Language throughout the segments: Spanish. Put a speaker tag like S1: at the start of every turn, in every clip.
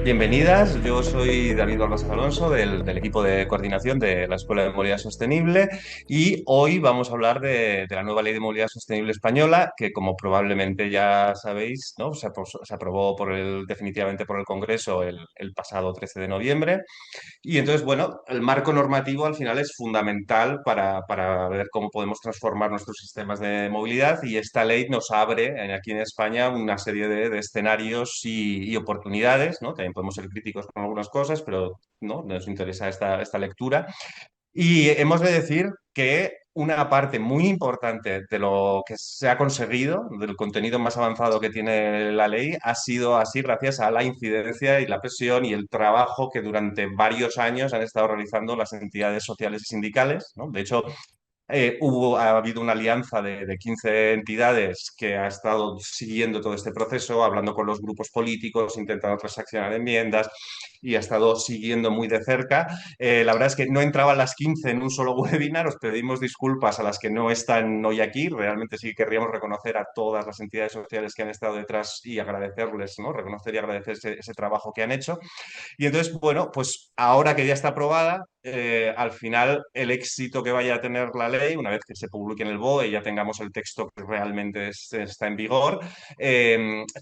S1: Bienvenidas, yo soy David Barbas Alonso del equipo de coordinación de la Escuela de Movilidad Sostenible y hoy vamos a hablar de la nueva Ley de Movilidad Sostenible española que, como probablemente ya sabéis, ¿no? Se aprobó definitivamente por el Congreso el pasado 13 de noviembre. Y entonces, bueno, el marco normativo al final es fundamental para ver cómo podemos transformar nuestros sistemas de movilidad, y esta ley nos abre aquí en España una serie de escenarios y oportunidades, ¿no? También podemos ser críticos con algunas cosas, pero ¿no? Nos interesa esta lectura. Y hemos de decir que una parte muy importante de lo que se ha conseguido, del contenido más avanzado que tiene la ley, ha sido así gracias a la incidencia y la presión y el trabajo que durante varios años han estado realizando las entidades sociales y sindicales, ¿no? De hecho, ha habido una alianza de 15 entidades que ha estado siguiendo todo este proceso, hablando con los grupos políticos, intentando transaccionar enmiendas y ha estado siguiendo muy de cerca. La verdad es que no entraban las 15 en un solo webinar, os pedimos disculpas a las que no están hoy aquí, realmente sí querríamos reconocer a todas las entidades sociales que han estado detrás y agradecerles, ¿no? Reconocer y agradecer ese trabajo que han hecho. Y entonces, bueno, pues ahora que ya está aprobada, al final el éxito que vaya a tener la ley, una vez que se publique en el BOE y ya tengamos el texto que realmente está en vigor,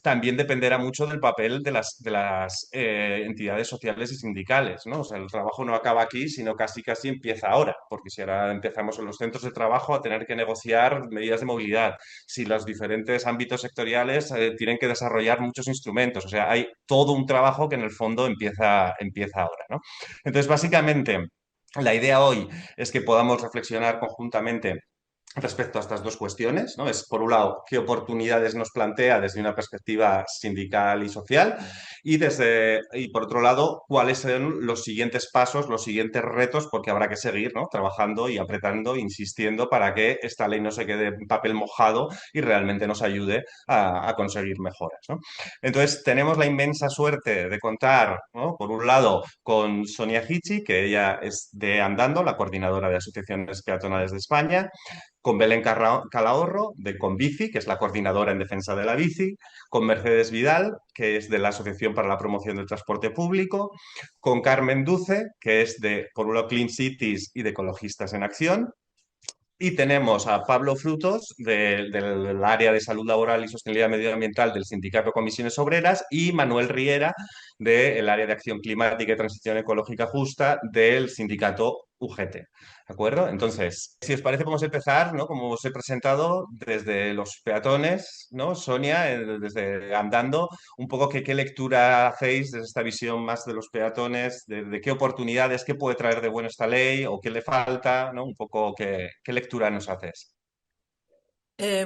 S1: también dependerá mucho del papel de las entidades sociales y sindicales, ¿no? O sea, el trabajo no acaba aquí, sino casi casi empieza ahora, porque si ahora empezamos en los centros de trabajo a tener que negociar medidas de movilidad, si los diferentes ámbitos sectoriales tienen que desarrollar muchos instrumentos, o sea, hay todo un trabajo que en el fondo empieza ahora, ¿no? Entonces, básicamente, la idea hoy es que podamos reflexionar conjuntamente respecto a estas dos cuestiones, ¿no? Es, por un lado, qué oportunidades nos plantea desde una perspectiva sindical y social, y por otro lado, cuáles son los siguientes pasos, los siguientes retos, porque habrá que seguir, ¿no? Trabajando y apretando, insistiendo para que esta ley no se quede en papel mojado y realmente nos ayude a conseguir mejoras, ¿no? Entonces, tenemos la inmensa suerte de contar, ¿no? Por un lado, con Sonia Hichi, que ella es de Andando, la coordinadora de asociaciones peatonales de España, con Belén Calahorro, de Conbici, que es la coordinadora en defensa de la bici, con Mercedes Vidal, que es de la Asociación para la Promoción del Transporte Público, con Carmen Duce, que es de, por un lado, Clean Cities y de Ecologistas en Acción, y tenemos a Pablo Frutos del área de salud laboral y sostenibilidad medioambiental del Sindicato Comisiones Obreras, y Manuel Riera del área de acción climática y transición ecológica justa del Sindicato UGT. ¿De acuerdo? Entonces, si os parece, podemos empezar, ¿no? Como os he presentado, desde los peatones, ¿no? Sonia, desde Andando, un poco qué lectura hacéis desde esta visión más de los peatones, de qué oportunidades, qué puede traer de bueno esta ley o qué le falta, ¿no? Un poco qué lectura nos haces.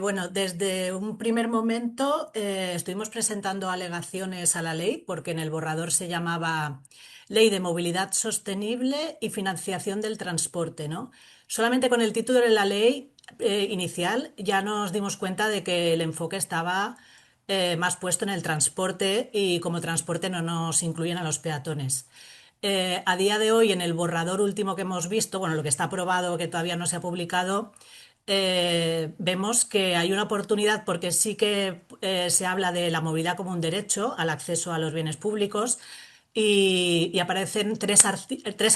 S2: Bueno, desde un primer momento estuvimos presentando alegaciones a la ley porque en el borrador se llamaba Ley de Movilidad Sostenible y Financiación del Transporte, ¿no? Solamente con el título de la ley inicial ya nos dimos cuenta de que el enfoque estaba más puesto en el transporte y como transporte no nos incluyen a los peatones. A día de hoy, en el borrador último que hemos visto, bueno, lo que está aprobado, que todavía no se ha publicado, vemos que hay una oportunidad porque sí que se habla de la movilidad como un derecho al acceso a los bienes públicos y aparecen tres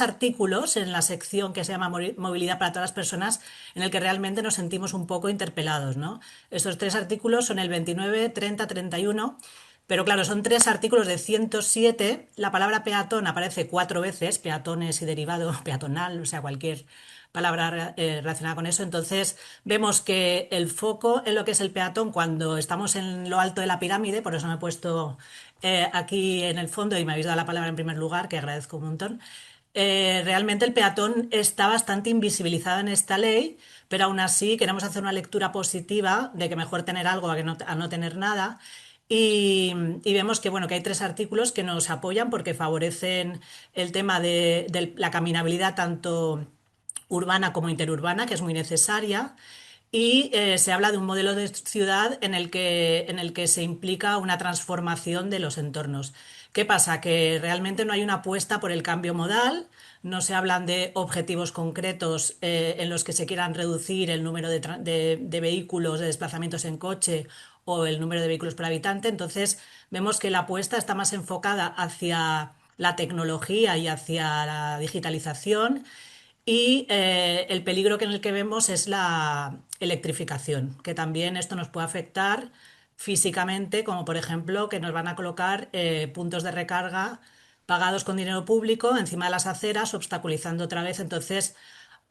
S2: artículos en la sección que se llama Movilidad para todas las personas en el que realmente nos sentimos un poco interpelados, ¿no? Estos tres artículos son el 29, 30, 31. Pero claro, son tres artículos de 107. La palabra peatón aparece cuatro veces, peatones y derivado, peatonal, o sea, cualquier palabra relacionada con eso. Entonces, vemos que el foco en lo que es el peatón, cuando estamos en lo alto de la pirámide, por eso me he puesto aquí en el fondo y me habéis dado la palabra en primer lugar, que agradezco un montón. Realmente el peatón está bastante invisibilizado en esta ley, pero aún así queremos hacer una lectura positiva de que mejor tener algo a no tener nada. Y vemos que, bueno, que hay tres artículos que nos apoyan porque favorecen el tema de la caminabilidad tanto urbana como interurbana, que es muy necesaria. Y se habla de un modelo de ciudad en el que se implica una transformación de los entornos. ¿Qué pasa? Que realmente no hay una apuesta por el cambio modal, no se hablan de objetivos concretos en los que se quieran reducir el número de vehículos, de desplazamientos en coche o el número de vehículos por habitante. Entonces, vemos que la apuesta está más enfocada hacia la tecnología y hacia la digitalización y el peligro en el que vemos es la electrificación, que también esto nos puede afectar físicamente, como por ejemplo que nos van a colocar puntos de recarga pagados con dinero público encima de las aceras, obstaculizando otra vez. Entonces,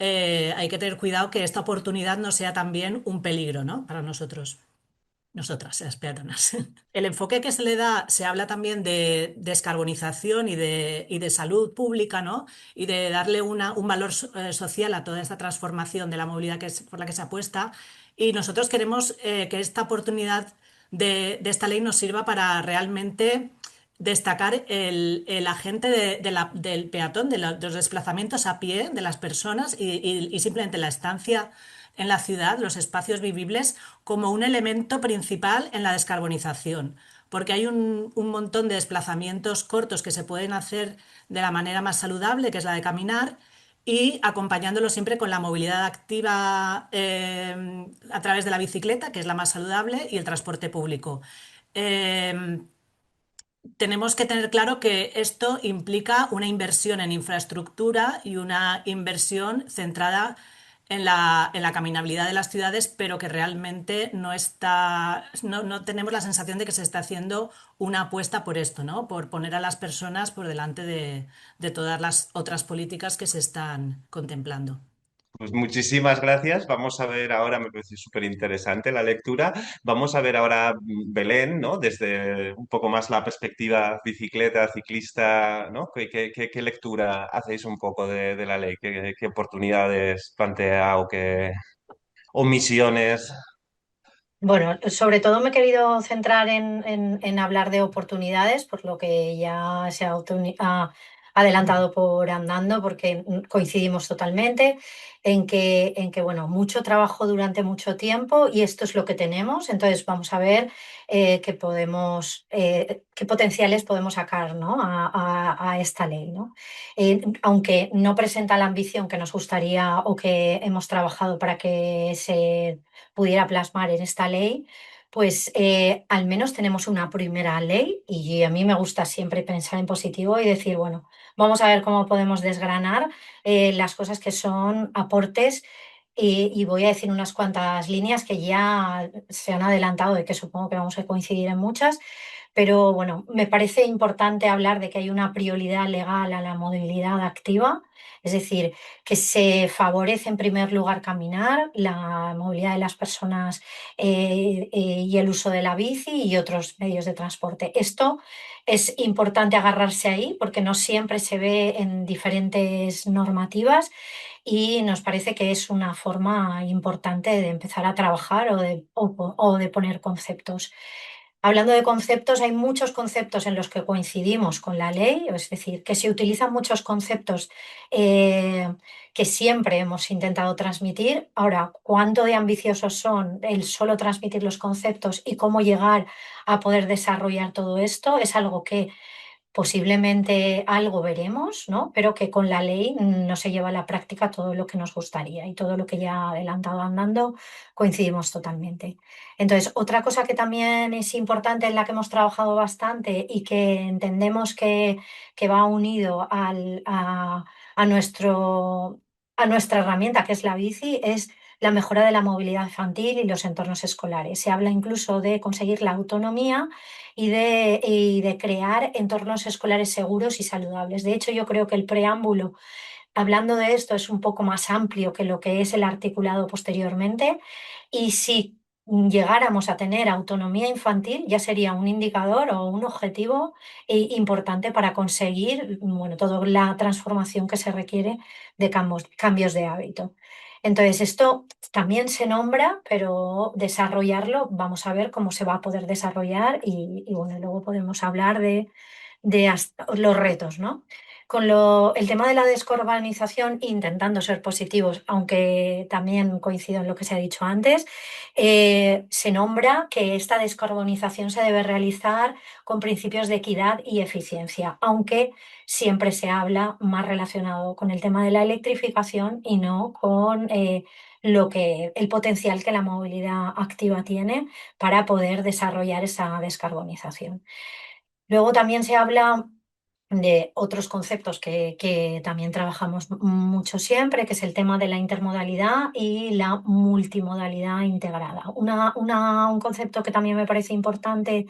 S2: hay que tener cuidado que esta oportunidad no sea también un peligro, ¿no? Para nosotros. Nosotras, las peatonas. El enfoque que se le da, se habla también de descarbonización y de salud pública, ¿no? Y de darle un valor social a toda esta transformación de la movilidad por la que se apuesta. Y nosotros queremos que esta oportunidad de esta ley nos sirva para realmente destacar el agente del peatón, de los desplazamientos a pie de las personas y simplemente la estancia en la ciudad, los espacios vivibles, como un elemento principal en la descarbonización. Porque hay un montón de desplazamientos cortos que se pueden hacer de la manera más saludable, que es la de caminar, y acompañándolo siempre con la movilidad activa a través de la bicicleta, que es la más saludable, y el transporte público. Eh, Tenemos que tener claro que esto implica una inversión en infraestructura y una inversión centrada en la caminabilidad de las ciudades, pero que realmente no tenemos la sensación de que se está haciendo una apuesta por esto, ¿no? Por poner a las personas por delante de todas las otras políticas que se están contemplando.
S1: Pues muchísimas gracias. Vamos a ver ahora, me parece súper interesante la lectura. Vamos a ver ahora Belén, ¿no? Desde un poco más la perspectiva bicicleta, ciclista, ¿no? ¿Qué lectura hacéis un poco de la ley? ¿Qué oportunidades plantea o qué omisiones?
S3: Bueno, sobre todo me he querido centrar en hablar de oportunidades, por lo que ya se ha adelantado por andando, porque coincidimos totalmente en que, bueno, mucho trabajo durante mucho tiempo y esto es lo que tenemos. Entonces vamos a ver qué potenciales podemos sacar, ¿no? a esta ley, ¿no? Aunque no presenta la ambición que nos gustaría o que hemos trabajado para que se pudiera plasmar en esta ley, pues al menos tenemos una primera ley y a mí me gusta siempre pensar en positivo y decir, bueno, vamos a ver cómo podemos desgranar las cosas que son aportes y voy a decir unas cuantas líneas que ya se han adelantado de que supongo que vamos a coincidir en muchas, pero bueno, me parece importante hablar de que hay una prioridad legal a la movilidad activa, es decir, que se favorece en primer lugar caminar, la movilidad de las personas y el uso de la bici y otros medios de transporte. Esto es importante agarrarse ahí porque no siempre se ve en diferentes normativas y nos parece que es una forma importante de empezar a trabajar o de poner conceptos. Hablando de conceptos, hay muchos conceptos en los que coincidimos con la ley, es decir, que se utilizan muchos conceptos que siempre hemos intentado transmitir. Ahora, ¿cuánto de ambiciosos son el solo transmitir los conceptos y cómo llegar a poder desarrollar todo esto? Es algo que posiblemente algo veremos, ¿no? Pero que con la ley no se lleva a la práctica todo lo que nos gustaría y todo lo que ya ha adelantado andando coincidimos totalmente. Entonces, otra cosa que también es importante en la que hemos trabajado bastante y que entendemos que va unido a a nuestra herramienta, que es la bici, es la mejora de la movilidad infantil y los entornos escolares. Se habla incluso de conseguir la autonomía y de crear entornos escolares seguros y saludables. De hecho, yo creo que el preámbulo, hablando de esto, es un poco más amplio que lo que es el articulado posteriormente. Y si llegáramos a tener autonomía infantil, ya sería un indicador o un objetivo importante para conseguir, bueno, toda la transformación que se requiere de cambios de hábito. Entonces, esto también se nombra, pero desarrollarlo, vamos a ver cómo se va a poder desarrollar y bueno, luego podemos hablar de los retos, ¿no? El tema de la descarbonización, intentando ser positivos, aunque también coincido en lo que se ha dicho antes, se nombra que esta descarbonización se debe realizar con principios de equidad y eficiencia, aunque siempre se habla más relacionado con el tema de la electrificación y no con el potencial que la movilidad activa tiene para poder desarrollar esa descarbonización. Luego también se habla de otros conceptos que también trabajamos mucho siempre, que es el tema de la intermodalidad y la multimodalidad integrada. Un concepto que también me parece importante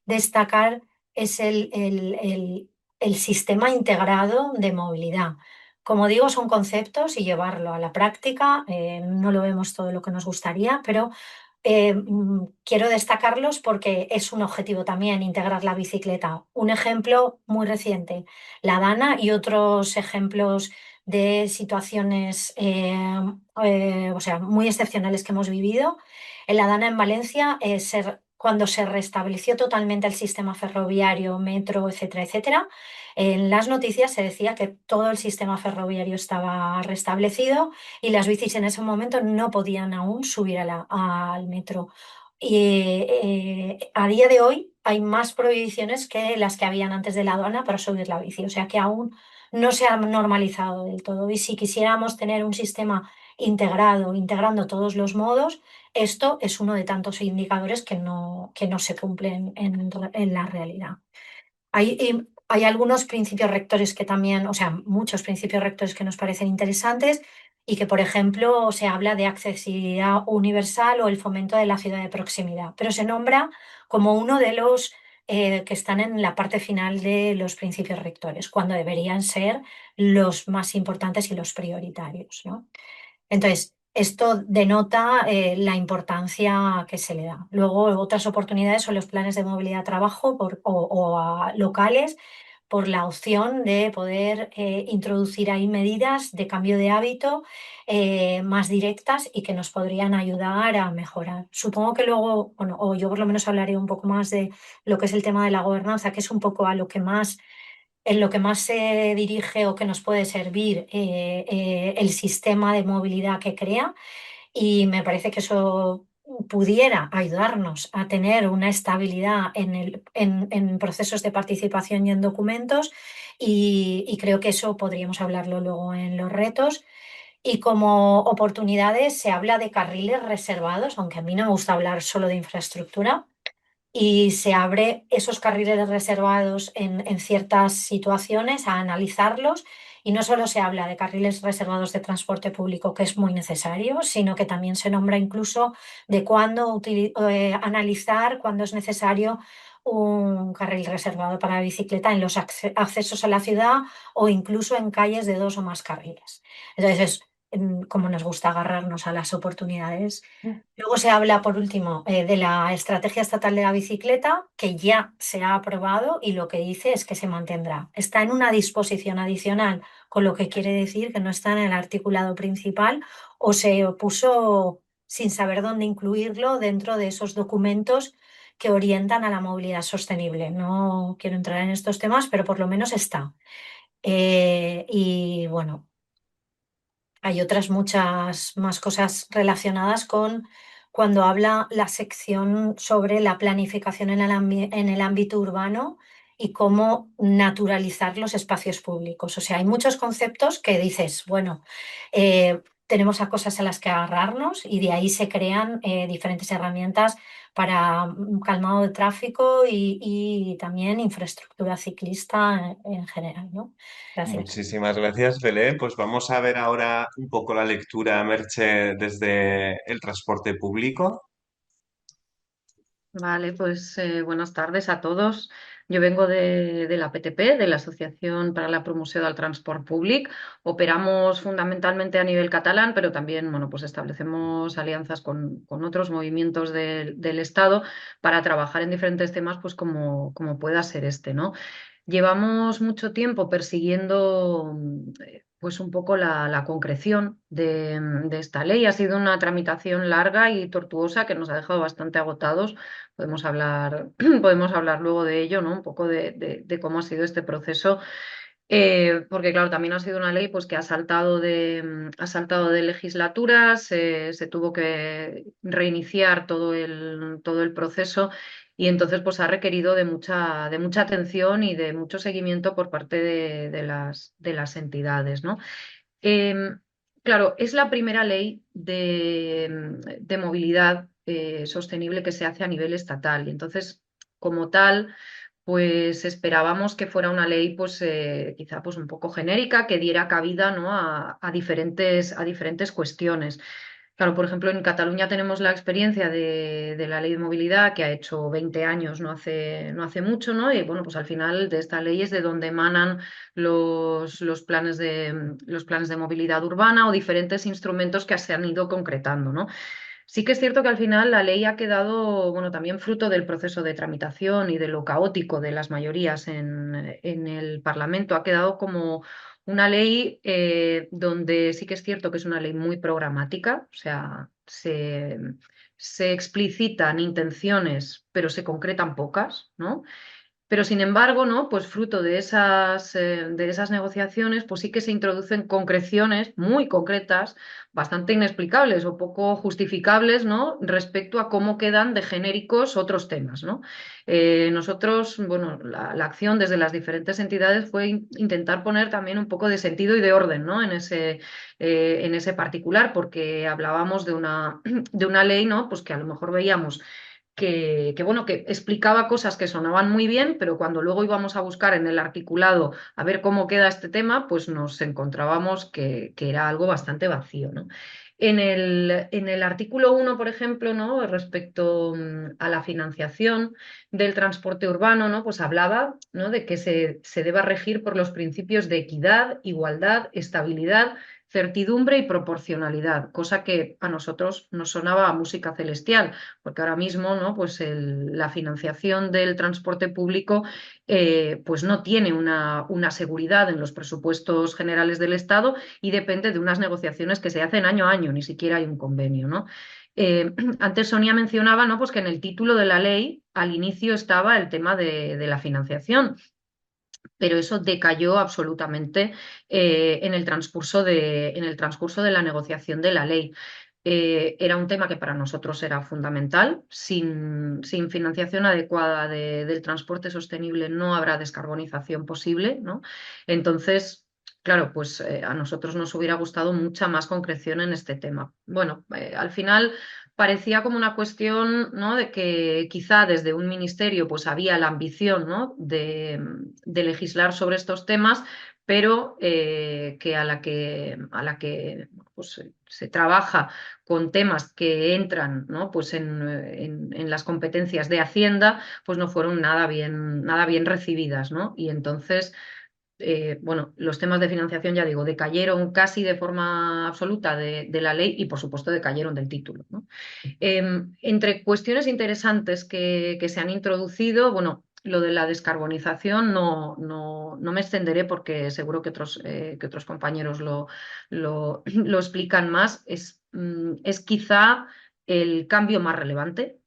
S3: destacar es el sistema integrado de movilidad. Como digo, son conceptos y llevarlo a la práctica, no lo vemos todo lo que nos gustaría, pero quiero destacarlos porque es un objetivo también integrar la bicicleta. Un ejemplo muy reciente, la Dana y otros ejemplos de situaciones o sea, muy excepcionales que hemos vivido. En la Dana en Valencia, cuando se restableció totalmente el sistema ferroviario, metro, etcétera, etcétera, en las noticias se decía que todo el sistema ferroviario estaba restablecido y las bicis en ese momento no podían aún subir al metro. Y a día de hoy hay más prohibiciones que las que habían antes de la aduana para subir la bici, o sea que aún no se ha normalizado del todo. Y si quisiéramos tener un sistema integrado, integrando todos los modos, esto es uno de tantos indicadores que no se cumplen en la realidad. Hay algunos principios rectores que también, o sea, muchos principios rectores que nos parecen interesantes y que, por ejemplo, se habla de accesibilidad universal o el fomento de la ciudad de proximidad, pero se nombra como uno de los que están en la parte final de los principios rectores, cuando deberían ser los más importantes y los prioritarios, ¿no? Entonces, esto denota la importancia que se le da. Luego, otras oportunidades son los planes de movilidad de trabajo locales por la opción de poder introducir ahí medidas de cambio de hábito más directas y que nos podrían ayudar a mejorar. Supongo que luego, bueno, o yo por lo menos hablaré un poco más de lo que es el tema de la gobernanza, que es un poco a lo que más en lo que más se dirige o que nos puede servir el sistema de movilidad que crea y me parece que eso pudiera ayudarnos a tener una estabilidad en procesos de participación y en documentos y creo que eso podríamos hablarlo luego en los retos. Y como oportunidades se habla de carriles reservados, aunque a mí no me gusta hablar solo de infraestructura y se abre esos carriles reservados en ciertas situaciones a analizarlos. Y no solo se habla de carriles reservados de transporte público, que es muy necesario, sino que también se nombra incluso de cuándo analizar cuándo es necesario un carril reservado para bicicleta en los accesos a la ciudad o incluso en calles de dos o más carriles. Entonces, como nos gusta agarrarnos a las oportunidades. Luego se habla, por último, de la Estrategia Estatal de la Bicicleta, que ya se ha aprobado y lo que dice es que se mantendrá. Está en una disposición adicional, con lo que quiere decir que no está en el articulado principal o se puso sin saber dónde incluirlo dentro de esos documentos que orientan a la movilidad sostenible. No quiero entrar en estos temas, pero por lo menos está. Y bueno. Hay otras muchas más cosas relacionadas con cuando habla la sección sobre la planificación en el ámbito urbano y cómo naturalizar los espacios públicos. O sea, hay muchos conceptos que dices, bueno, tenemos a cosas a las que agarrarnos y de ahí se crean diferentes herramientas para calmado de tráfico y también infraestructura ciclista en general, ¿no? Gracias.
S1: Muchísimas gracias, Belén. Pues vamos a ver ahora un poco la lectura, Merche, desde el transporte público.
S4: Vale, pues buenas tardes a todos. Jo vengo de la PTP, de la Asociación para la Promoció del Transport Públic. Operamos fundamentalmente a nivel catalán, pero también, bueno, pues establecemos alianzas con otros movimientos del Estado para trabajar en diferentes temas, pues como pueda ser este, ¿no? Llevamos mucho tiempo persiguiendo pues un poco la concreción de esta ley. Ha sido una tramitación larga y tortuosa que nos ha dejado bastante agotados. Podemos hablar, podemos hablar luego de ello, ¿no? Un poco de cómo ha sido este proceso. Porque claro, también ha sido una ley pues, que ha saltado de legislaturas, se tuvo que reiniciar todo el proceso y entonces pues, ha requerido de mucha atención y de mucho seguimiento por parte de las entidades, ¿no? Em, claro, es la primera ley de movilidad sostenible que se hace a nivel estatal. Y entonces, como tal, pues esperábamos que fuera una ley, pues quizá pues un poco genérica, que diera cabida, ¿no? A diferentes cuestiones. Claro, por ejemplo, en Cataluña tenemos la experiencia de la ley de movilidad que ha hecho 20 años, no hace mucho, ¿no? Y bueno, pues al final de esta ley es de donde emanan los planes de movilidad urbana o diferentes instrumentos que se han ido concretando, ¿no? Sí que es cierto que al final la ley ha quedado, bueno, también fruto del proceso de tramitación y de lo caótico de las mayorías en el Parlamento, ha quedado como una ley donde sí que es cierto que es una ley muy programática, o sea, se explicitan intenciones, pero se concretan pocas, ¿no? Pero sin embargo, ¿no? Pues fruto de esas negociaciones, pues sí que se introducen concreciones muy concretas, bastante inexplicables o poco justificables, ¿no? Respecto a cómo quedan de genéricos otros temas, ¿no? Nosotros, bueno, la acción desde las diferentes entidades fue intentar poner también un poco de sentido y de orden, ¿no? En ese particular, porque hablábamos de una ley, ¿no? Pues que a lo mejor veíamos bueno, que explicaba cosas que sonaban muy bien, pero cuando luego íbamos a buscar en el articulado a ver cómo queda este tema, pues nos encontrábamos que era algo bastante vacío, ¿no? En el artículo 1, por ejemplo, ¿no? Respecto a la financiación del transporte urbano, ¿no? Pues hablaba, ¿no? De que se deba regir por los principios de equidad, igualdad, estabilidad, certidumbre y proporcionalidad, cosa que a nosotros nos sonaba a música celestial, porque ahora mismo, ¿no? Pues la financiación del transporte público pues no tiene una seguridad en los presupuestos generales del Estado y depende de unas negociaciones que se hacen año a año, ni siquiera hay un convenio, ¿no? Antes Sonia mencionaba, ¿no? Pues que en el título de la ley al inicio estaba el tema de la financiación, pero eso decayó absolutamente en el transcurso de la negociación de la ley. Era un tema que para nosotros era fundamental. Sin financiación adecuada del transporte sostenible no habrá descarbonización posible, ¿no? Entonces, claro, pues a nosotros nos hubiera gustado mucha más concreción en este tema. Bueno, al final parecía como una cuestión, ¿no? De que quizá desde un ministerio pues había la ambición, ¿no? De legislar sobre estos temas, pero que a la que pues, se trabaja con temas que entran, ¿no? Pues en las competencias de Hacienda, pues no fueron nada bien recibidas, ¿no? Y entonces bueno, los temas de financiación, ya digo, decayeron casi de forma absoluta de la ley y, por supuesto, decayeron del título, ¿no? Entre cuestiones interesantes que se han introducido, bueno, lo de la descarbonización no me extenderé porque seguro que otros compañeros lo explican más. Es quizá el cambio más relevante.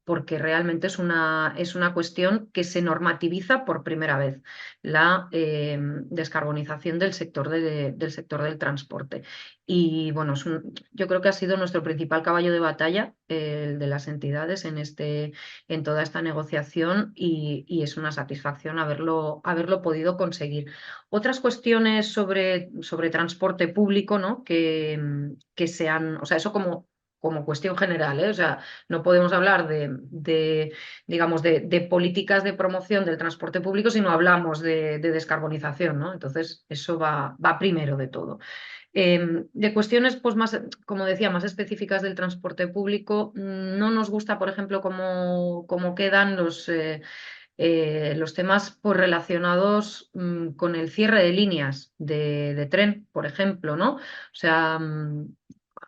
S4: Porque realmente es una cuestión que se normativiza por primera vez, la descarbonización del sector del transporte. Y bueno, yo creo que ha sido nuestro principal caballo de batalla, el de las entidades en toda esta negociación y es una satisfacción haberlo podido conseguir. Otras cuestiones sobre transporte público, ¿no? Que sean, o sea, eso como cuestión general, ¿eh? O sea, no podemos hablar digamos, de políticas de promoción del transporte público si no hablamos de descarbonización, ¿no? Entonces, eso va primero de todo. De cuestiones, pues más, como decía, más específicas del transporte público, no nos gusta, por ejemplo, cómo quedan los temas pues, relacionados con el cierre de líneas de tren, por ejemplo, ¿no? O sea,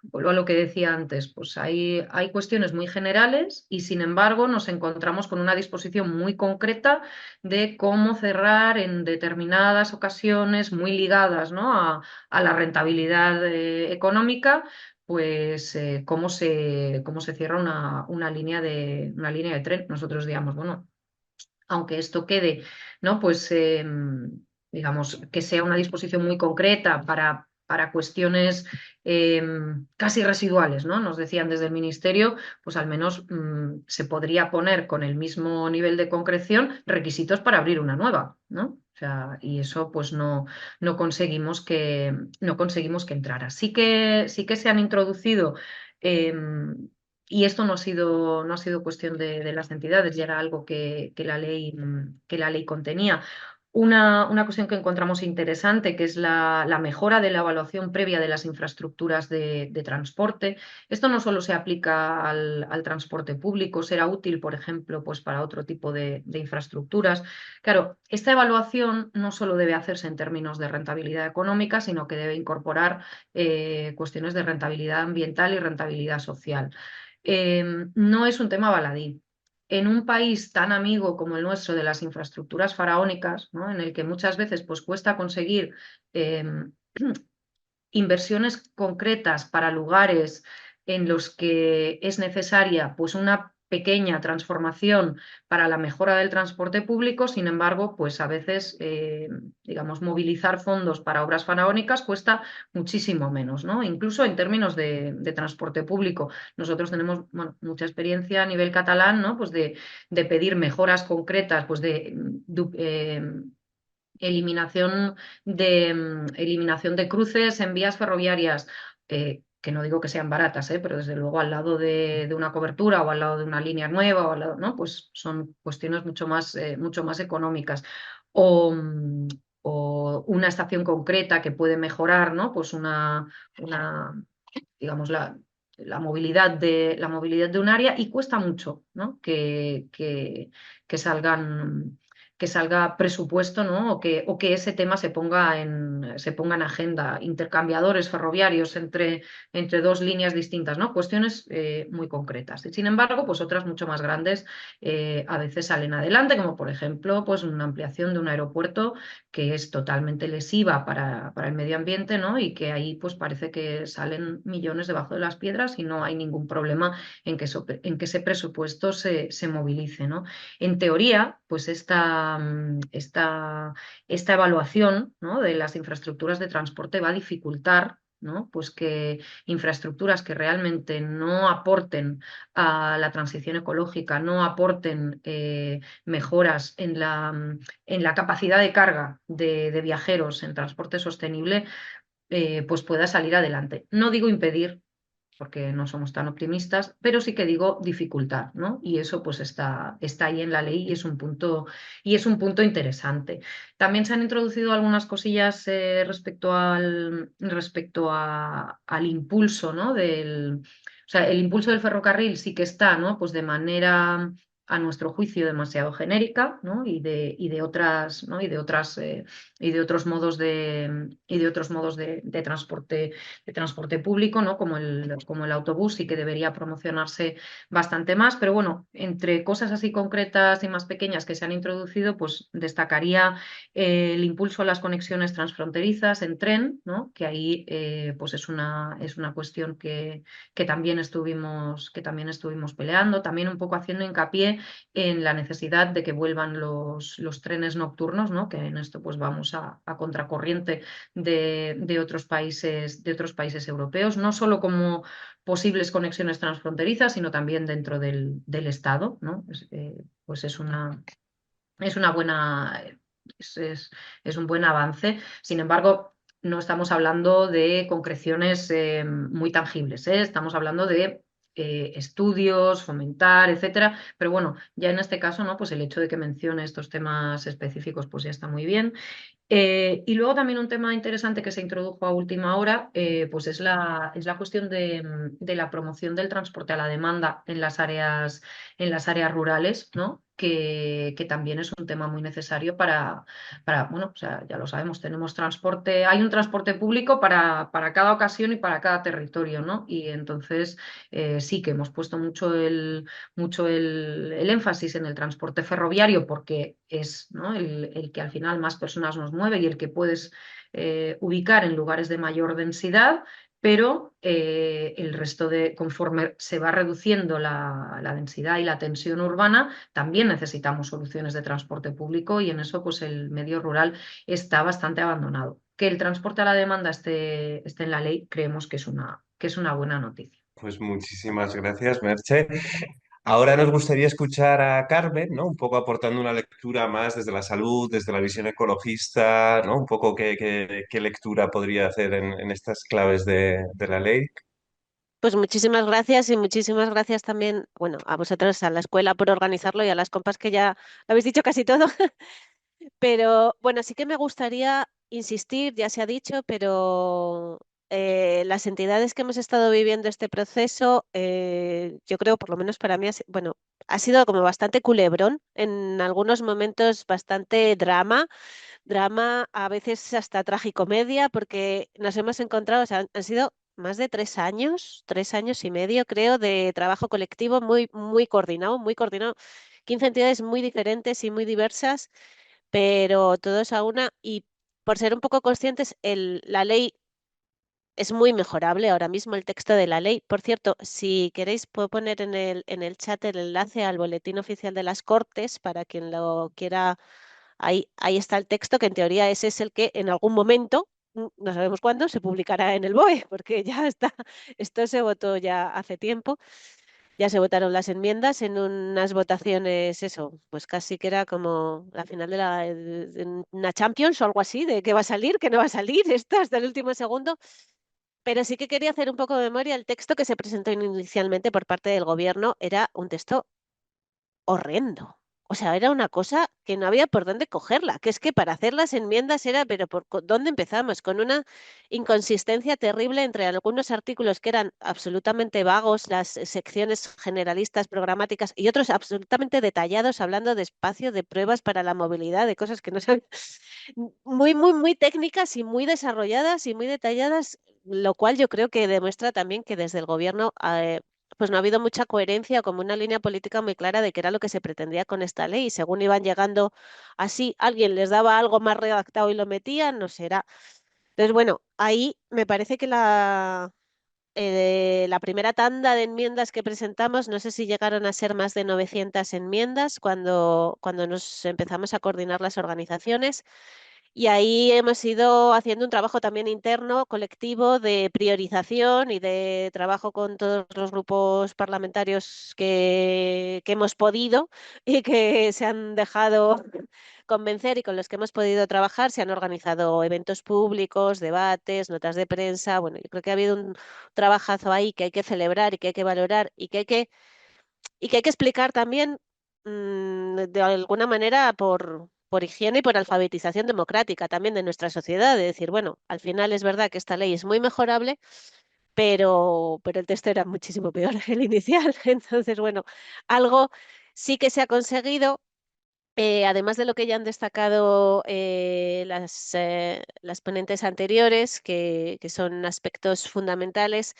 S4: vuelvo a lo que decía antes, pues hay cuestiones muy generales y sin embargo nos encontramos con una disposición muy concreta de cómo cerrar en determinadas ocasiones muy ligadas, ¿no? a la rentabilidad económica, pues cómo se cierra una línea de tren. Nosotros digamos, bueno, aunque esto quede, ¿no? Pues digamos que sea una disposición muy concreta para cuestiones casi residuales, ¿no? Nos decían desde el Ministerio, pues al menos se podría poner con el mismo nivel de concreción requisitos para abrir una nueva, ¿no? O sea, y eso pues no conseguimos que entrara. Sí que se han introducido, y esto no ha sido cuestión de las entidades, ya era algo que la ley contenía. Una cuestión que encontramos interesante, que es la mejora de la evaluación previa de las infraestructuras de transporte. Esto no solo se aplica al transporte público, será útil, por ejemplo, pues para otro tipo de infraestructuras. Claro, esta evaluación no solo debe hacerse en términos de rentabilidad económica, sino que debe incorporar cuestiones de rentabilidad ambiental y rentabilidad social. No es un tema baladí. En un país tan amigo como el nuestro de las infraestructuras faraónicas, ¿no? En el que muchas veces pues, cuesta conseguir eh, inversiones concretas para lugares en los que es necesaria pues, una pequeña transformación para la mejora del transporte público. Sin embargo, pues a veces, digamos, movilizar fondos para obras faraónicas cuesta muchísimo menos, ¿no? Incluso en términos de transporte público. Nosotros tenemos, bueno, mucha experiencia a nivel catalán, ¿no? Pues de pedir mejoras concretas, pues eliminación de cruces en vías ferroviarias, que no digo que sean baratas, pero desde luego al lado de una cobertura o al lado de una línea nueva, o al lado, ¿no? Pues son cuestiones mucho más económicas. O, o una estación concreta que puede mejorar, ¿no? Pues una digamos, la movilidad de un área, y cuesta mucho, ¿no? Que salga presupuesto, ¿no? O que ese tema se ponga en agenda, intercambiadores ferroviarios entre dos líneas distintas, ¿no? Cuestiones muy concretas. Y sin embargo, pues otras mucho más grandes a veces salen adelante, como por ejemplo, pues una ampliación de un aeropuerto que es totalmente lesiva para el medio ambiente, ¿no? Y que ahí pues parece que salen millones debajo de las piedras y no hay ningún problema en que ese presupuesto se movilice, ¿no? En teoría, pues esta evaluación, ¿no? de las infraestructuras de transporte va a dificultar, ¿no? Pues que infraestructuras que realmente no aporten a la transición ecológica, no aporten mejoras en la capacidad de carga de viajeros en transporte sostenible, pues pueda salir adelante. No digo impedir, porque no somos tan optimistas, pero sí que digo dificultar, ¿no? Y eso pues está ahí en la ley, y es un punto interesante. También se han introducido algunas cosillas respecto al impulso, ¿no? O sea, el impulso del ferrocarril sí que está, ¿no? Pues de manera, a nuestro juicio, demasiado genérica, ¿no? Y de otras, ¿no? y de otros modos de transporte público, ¿no? Como el autobús, sí que debería promocionarse bastante más. Pero bueno, entre cosas así concretas y más pequeñas que se han introducido, pues destacaría el impulso a las conexiones transfronterizas en tren, ¿no? Que ahí pues es una cuestión que también estuvimos peleando, también un poco haciendo hincapié en la necesidad de que vuelvan los trenes nocturnos, ¿no? Que en esto pues vamos a contracorriente de otros países europeos, no solo como posibles conexiones transfronterizas, sino también dentro del Estado, ¿no? Pues es una buena, es un buen avance. Sin embargo, no estamos hablando de concreciones muy tangibles, ¿eh? Estamos hablando de estudios, fomentar, etcétera. Pero bueno, ya en este caso, ¿no? Pues el hecho de que mencione estos temas específicos, pues ya está muy bien. Y luego también un tema interesante que se introdujo a última hora, pues es la cuestión de la promoción del transporte a la demanda en las áreas rurales, ¿no? Que también es un tema muy necesario bueno, o sea, ya lo sabemos, hay un transporte público para cada ocasión y para cada territorio, ¿no? Y entonces sí que hemos puesto mucho el énfasis en el transporte ferroviario, porque es, ¿no? el que al final más personas nos mueve y el que puedes ubicar en lugares de mayor densidad. pero el resto de, conforme se va reduciendo la densidad y la tensión urbana, también necesitamos soluciones de transporte público y en eso pues el medio rural está bastante abandonado. Que el transporte a la demanda esté en la ley, creemos que es una buena noticia.
S1: Pues muchísimas gracias, Merche. Ahora nos gustaría escuchar a Carmen, ¿no? Un poco aportando una lectura más desde la salud, desde la visión ecologista, ¿no? Un poco qué lectura podría hacer en estas claves de la ley.
S5: Pues muchísimas gracias y muchísimas gracias también, bueno, a vosotros, a la escuela por organizarlo y a las compas que ya lo habéis dicho casi todo. Pero bueno, sí que me gustaría insistir, ya se ha dicho, pero las entidades que hemos estado viviendo este proceso, yo creo, por lo menos para mí, bueno, ha sido como bastante culebrón, en algunos momentos bastante drama, a veces hasta tragicomedia, porque nos hemos encontrado, o sea, han sido más de 3 años y medio, creo, de trabajo colectivo muy coordinado, 15 entidades muy diferentes y muy diversas, pero todos a una, y por ser un poco conscientes, la ley es muy mejorable ahora mismo, el texto de la ley. Por cierto, si queréis, puedo poner en el chat el enlace al boletín oficial de las Cortes para quien lo quiera. Ahí está el texto, que en teoría ese es el que en algún momento, no sabemos cuándo, se publicará en el BOE, porque ya está, esto se votó ya hace tiempo, ya se votaron las enmiendas en unas votaciones, eso, pues casi que era como la final de una Champions o algo así, de qué va a salir, qué no va a salir, esto hasta el último segundo. Pero sí que quería hacer un poco de memoria. El texto que se presentó inicialmente por parte del gobierno era un texto horrendo. O sea, era una cosa que no había por dónde cogerla, que es que para hacer las enmiendas era, pero ¿dónde empezamos? Con una inconsistencia terrible entre algunos artículos que eran absolutamente vagos, las secciones generalistas programáticas y otros absolutamente detallados, hablando de espacio, de pruebas para la movilidad, de cosas que no son muy técnicas y muy desarrolladas y muy detalladas, lo cual yo creo que demuestra también que desde el gobierno pues no ha habido mucha coherencia, como una línea política muy clara de qué era lo que se pretendía con esta ley. Y según iban llegando así, alguien les daba algo más redactado y lo metían, no sé, era. Entonces, bueno, ahí me parece que la primera tanda de enmiendas que presentamos, no sé si llegaron a ser más de 900 enmiendas cuando nos empezamos a coordinar las organizaciones. Y ahí hemos ido haciendo un trabajo también interno, colectivo, de priorización y de trabajo con todos los grupos parlamentarios que hemos podido y que se han dejado convencer y con los que hemos podido trabajar. Se han organizado eventos públicos, debates, notas de prensa. Bueno, yo creo que ha habido un trabajazo ahí que hay que celebrar y que hay que valorar y que hay que explicar también de alguna manera por higiene y por alfabetización democrática también de nuestra sociedad, de decir, bueno, al final es verdad que esta ley es muy mejorable, pero el texto era muchísimo peor el inicial. Entonces, bueno, algo sí que se ha conseguido. Además de lo que ya han destacado las ponentes anteriores, que son aspectos fundamentales,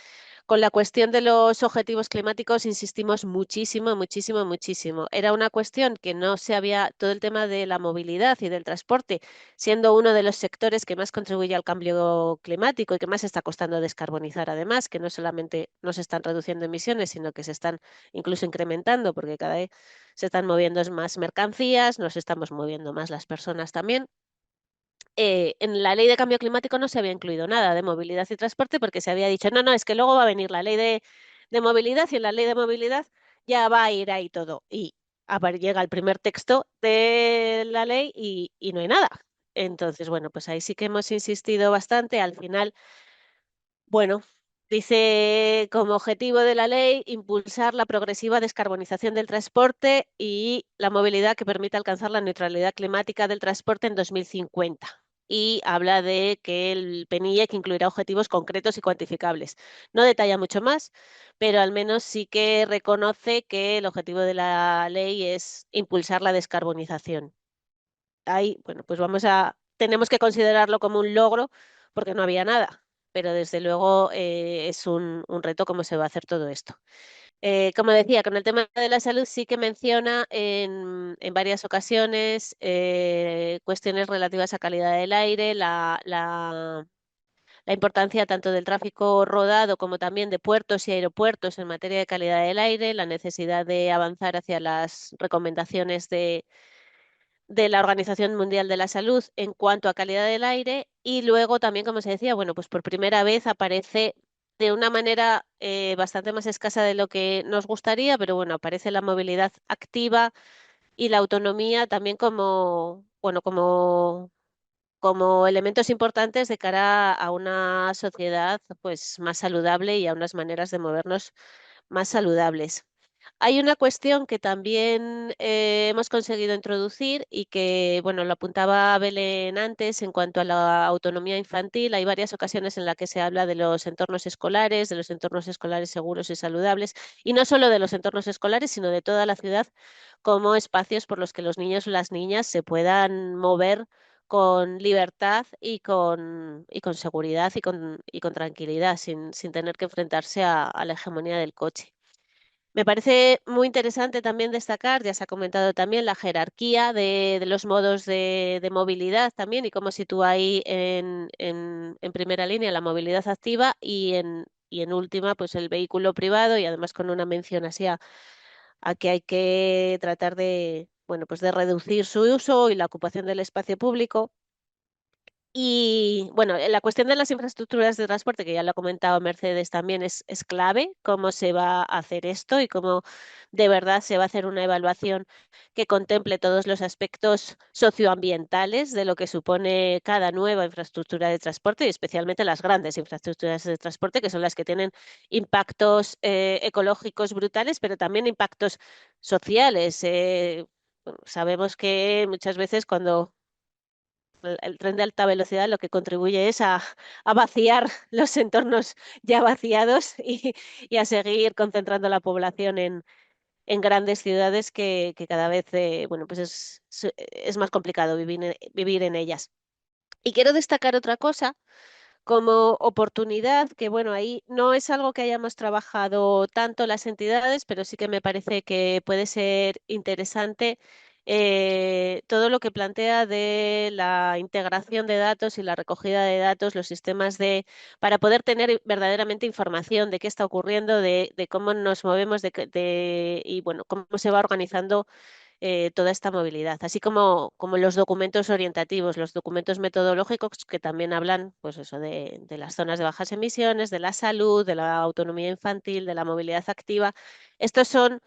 S5: con la cuestión de los objetivos climáticos insistimos muchísimo, muchísimo, muchísimo. Era una cuestión que no se había, todo el tema de la movilidad y del transporte, siendo uno de los sectores que más contribuye al cambio climático y que más está costando descarbonizar, además, que no solamente no se están reduciendo emisiones, sino que se están incluso incrementando, porque cada vez se están moviendo más mercancías, nos estamos moviendo más las personas también. En la ley de cambio climático no se había incluido nada de movilidad y transporte porque se había dicho, no, no, es que luego va a venir la ley de movilidad y en la ley de movilidad ya va a ir ahí todo. Y llega el primer texto de la ley y no hay nada. Entonces, bueno, pues ahí sí que hemos insistido bastante. Al final, bueno, dice como objetivo de la ley impulsar la progresiva descarbonización del transporte y la movilidad que permita alcanzar la neutralidad climática del transporte en 2050. Y habla de que el PNIEC incluirá objetivos concretos y cuantificables. No detalla mucho más, pero al menos sí que reconoce que el objetivo de la ley es impulsar la descarbonización. Ahí, bueno, pues tenemos que considerarlo como un logro porque no había nada, pero desde luego es un reto cómo se va a hacer todo esto. Como decía, con el tema de la salud sí que menciona en varias ocasiones cuestiones relativas a calidad del aire, la la importancia tanto del tráfico rodado como también de puertos y aeropuertos en materia de calidad del aire, la necesidad de avanzar hacia las recomendaciones de la Organización Mundial de la Salud en cuanto a calidad del aire y luego también, como se decía, bueno, pues por primera vez aparece de una manera bastante más escasa de lo que nos gustaría, pero bueno, aparece la movilidad activa y la autonomía también como, bueno, como elementos importantes de cara a una sociedad pues más saludable y a unas maneras de movernos más saludables. Hay una cuestión que también hemos conseguido introducir y que, bueno, lo apuntaba Belén antes en cuanto a la autonomía infantil. Hay varias ocasiones en las que se habla de los entornos escolares seguros y saludables, y no solo de los entornos escolares, sino de toda la ciudad como espacios por los que los niños o las niñas se puedan mover con libertad y con seguridad y con tranquilidad, sin tener que enfrentarse a la hegemonía del coche. Me parece muy interesante también destacar, ya se ha comentado también, la jerarquía de los modos de movilidad también y cómo sitúa ahí en primera línea la movilidad activa y en última pues el vehículo privado y además con una mención así a que hay que tratar de, bueno, pues de reducir su uso y la ocupación del espacio público. Y bueno, la cuestión de las infraestructuras de transporte, que ya lo ha comentado Mercedes también, es clave, cómo se va a hacer esto y cómo de verdad se va a hacer una evaluación que contemple todos los aspectos socioambientales de lo que supone cada nueva infraestructura de transporte y especialmente las grandes infraestructuras de transporte, que son las que tienen impactos ecológicos brutales, pero también impactos sociales. Bueno, sabemos que muchas veces cuando el tren de alta velocidad lo que contribuye es a vaciar los entornos ya vaciados y a seguir concentrando la población en grandes ciudades que cada vez bueno, pues es más complicado vivir en ellas. Y quiero destacar otra cosa como oportunidad, que bueno, ahí no es algo que hayamos trabajado tanto las entidades, pero sí que me parece que puede ser interesante todo lo que plantea de la integración de datos y la recogida de datos, los sistemas para poder tener verdaderamente información de qué está ocurriendo, de cómo nos movemos, y bueno, cómo se va organizando toda esta movilidad, así como los documentos orientativos, los documentos metodológicos que también hablan, pues eso, de las zonas de bajas emisiones, de la salud, de la autonomía infantil, de la movilidad activa. Estos son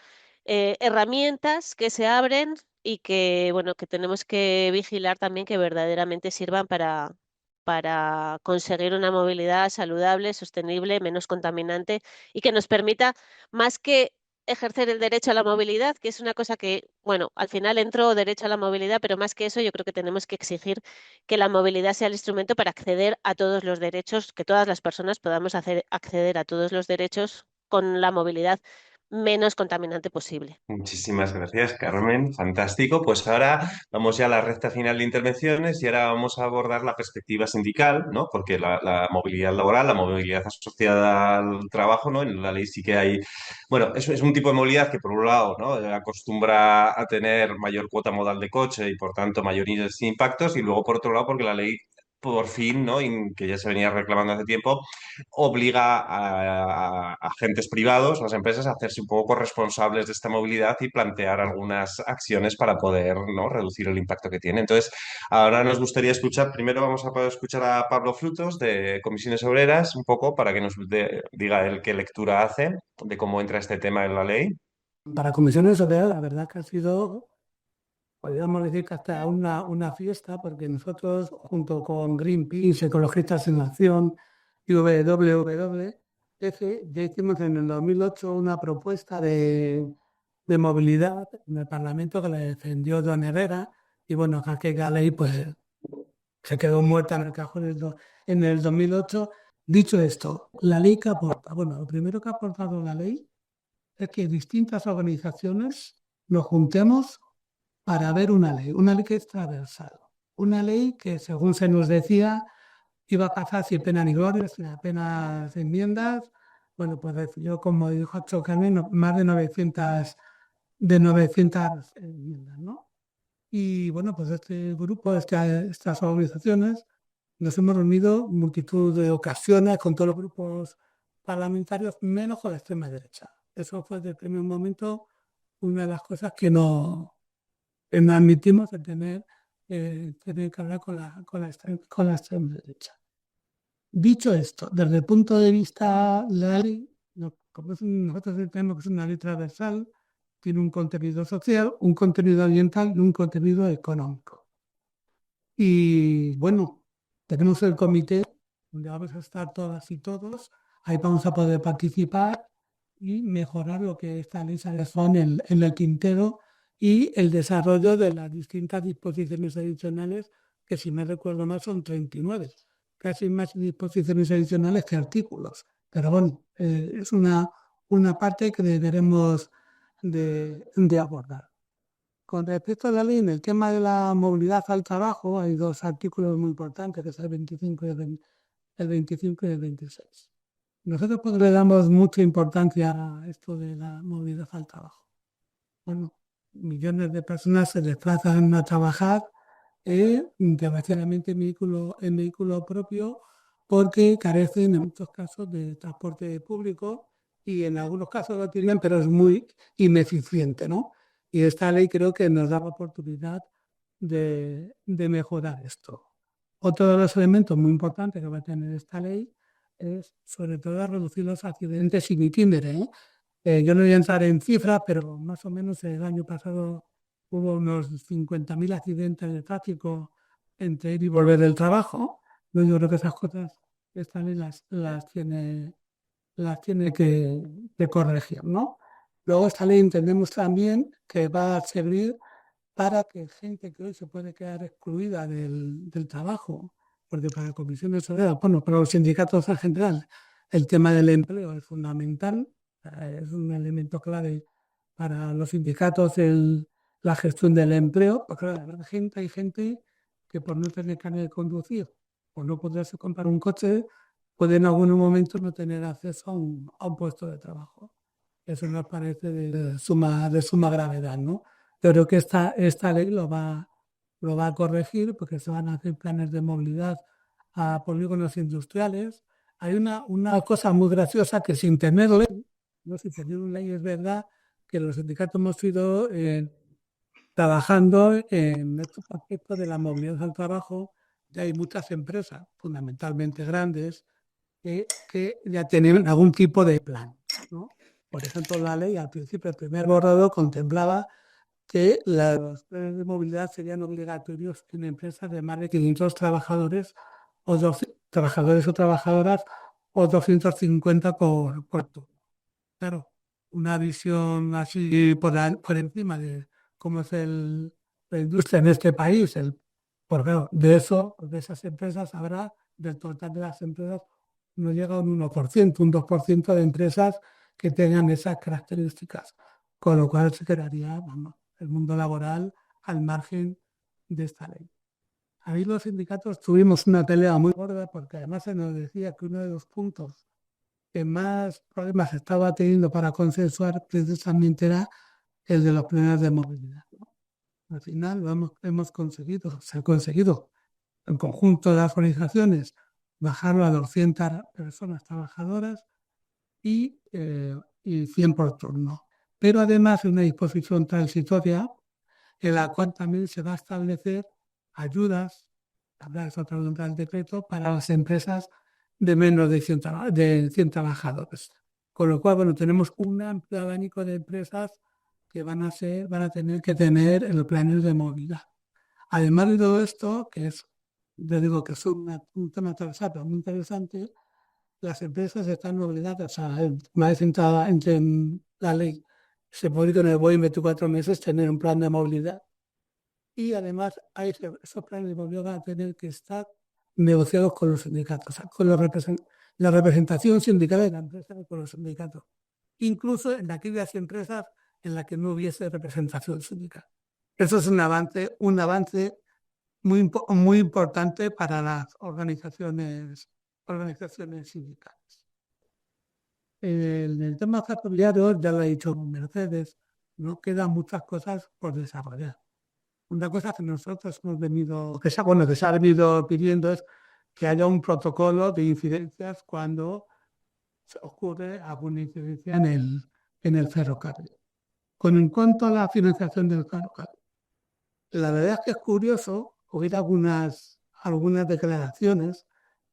S5: herramientas que se abren y que, bueno, que tenemos que vigilar también que verdaderamente sirvan para conseguir una movilidad saludable, sostenible, menos contaminante y que nos permita, más que ejercer el derecho a la movilidad, que es una cosa que, bueno, al final entró derecho a la movilidad, pero más que eso, yo creo que tenemos que exigir que la movilidad sea el instrumento para acceder a todos los derechos, que todas las personas podamos acceder a todos los derechos con la movilidad menos contaminante posible.
S1: Muchísimas gracias, Carmen. Fantástico. Pues ahora vamos ya a la recta final de intervenciones y ahora vamos a abordar la perspectiva sindical, ¿no? Porque la movilidad laboral, la movilidad asociada al trabajo, ¿no? En la ley sí que hay, bueno, eso es un tipo de movilidad que por un lado, ¿no? Acostumbra a tener mayor cuota modal de coche y por tanto mayores impactos y luego por otro lado porque la ley por fin, ¿no? Que ya se venía reclamando hace tiempo, obliga a agentes privados, a las empresas, a hacerse un poco responsables de esta movilidad y plantear algunas acciones para poder, ¿no? reducir el impacto que tiene. Entonces, ahora nos gustaría escuchar, primero vamos a poder escuchar a Pablo Frutos de Comisiones Obreras, un poco para que nos diga él qué lectura hace de cómo entra este tema en la ley.
S6: Para Comisiones Obreras, la verdad que ha sido, podríamos decir que hasta una fiesta, porque nosotros, junto con Greenpeace, Ecologistas en Acción y WWF, ya hicimos en el 2008 una propuesta de movilidad en el Parlamento que la defendió Don Herrera, y bueno, aquella ley pues se quedó muerta en el cajón en el 2008. Dicho esto, la ley que aporta, bueno, lo primero que ha aportado la ley es que distintas organizaciones nos juntemos para ver una ley que es transversal, una ley que, según se nos decía, iba a pasar sin pena ni gloria, sin apenas enmiendas. Bueno, pues yo, como dijo Carmen, más de 900 enmiendas, ¿no? Y bueno, pues este grupo, estas organizaciones, nos hemos reunido multitud de ocasiones con todos los grupos parlamentarios, menos con la extrema derecha. Eso fue desde el primer momento una de las cosas que no admitimos de tener que hablar con la extrema derecha. Dicho esto, desde el punto de vista de la ley, nosotros entendemos que es una ley transversal, tiene un contenido social, un contenido ambiental y un contenido económico. Y bueno, tenemos el comité donde vamos a estar todas y todos, ahí vamos a poder participar y mejorar lo que esta ley se dejó en el tintero y el desarrollo de las distintas disposiciones adicionales, que si me recuerdo mal son 39, casi más disposiciones adicionales que artículos. Pero bueno, es una parte que deberemos de abordar. Con respecto a la ley, en el tema de la movilidad al trabajo, hay dos artículos muy importantes, que es el 25 y el 25 y el 26. Nosotros pues, le damos mucha importancia a esto de la movilidad al trabajo. Bueno, millones de personas se desplazan a trabajar desgraciadamente en vehículo propio porque carecen en muchos casos de transporte público y en algunos casos lo tienen, pero es muy ineficiente, ¿no? Y esta ley creo que nos da la oportunidad de mejorar esto. Otro de los elementos muy importantes que va a tener esta ley es sobre todo reducir los accidentes sin itinere, ¿eh? Yo no voy a entrar en cifras, pero más o menos el año pasado hubo unos 50.000 accidentes de tráfico entre ir y volver del trabajo. Yo creo que esas cosas esta ley las tiene que corregir, ¿no? Luego esta ley entendemos también que va a servir para que gente que hoy se puede quedar excluida del trabajo, porque para comisiones obreras, bueno, para los sindicatos en general, el tema del empleo es fundamental, es un elemento clave para los sindicatos la gestión del empleo, porque claro, hay gente que por no tener carnet de conducir o no poderse comprar un coche, puede en algún momento no tener acceso a un puesto de trabajo. Eso nos parece de suma gravedad, ¿no? Yo creo que esta ley lo va a corregir porque se van a hacer planes de movilidad a polígonos industriales. Hay una cosa muy graciosa que sin tener ley, no sin tener una ley, es verdad que los sindicatos hemos ido trabajando en estos aspectos de la movilidad al trabajo. Ya hay muchas empresas, fundamentalmente grandes, que ya tienen algún tipo de plan, ¿no? Por ejemplo, la ley al principio, el primer borrador contemplaba que los planes de movilidad serían obligatorios en empresas de más de 500 trabajadores o trabajadores o trabajadoras o 250 por turno. Claro, una visión así por encima de cómo es la industria en este país, por claro, de esas empresas habrá, del total de las empresas, no llega a un 1%, un 2% de empresas que tengan esas características, con lo cual se quedaría, vamos, el mundo laboral al margen de esta ley. Ahí los sindicatos tuvimos una pelea muy gorda porque además se nos decía que uno de los puntos que más problemas estaba teniendo para consensuar precisamente era el de los planes de movilidad, ¿no? Al final se ha conseguido en conjunto de las organizaciones bajarlo a 200 personas trabajadoras y 100 por turno. Pero además hay una disposición transitoria en la cual también se va a establecer ayudas, habrá esa otra voluntad del decreto, para las empresas de menos de 100 trabajadores. Con lo cual, bueno, tenemos un amplio abanico de empresas que van a tener que tener el planes de movilidad. Además de todo esto, yo digo que es un tema transversal muy interesante, las empresas están obligadas una vez entrada en la ley, se puede en el BOE en 24 meses tener un plan de movilidad. Y además esos planes de movilidad van a tener que estar negociados con los sindicatos, o sea, con la representación sindical de la empresa con los sindicatos, incluso en aquellas empresas en las que no hubiese representación sindical. Eso es un avance muy importante para las organizaciones sindicales. En el tema ferroviario, ya lo he dicho con Mercedes, no quedan muchas cosas por desarrollar. Una cosa que nosotros hemos venido, que se ha venido pidiendo es que haya un protocolo de incidencias cuando ocurre alguna incidencia en el ferrocarril. En cuanto a la financiación del ferrocarril, la verdad es que es curioso oír algunas declaraciones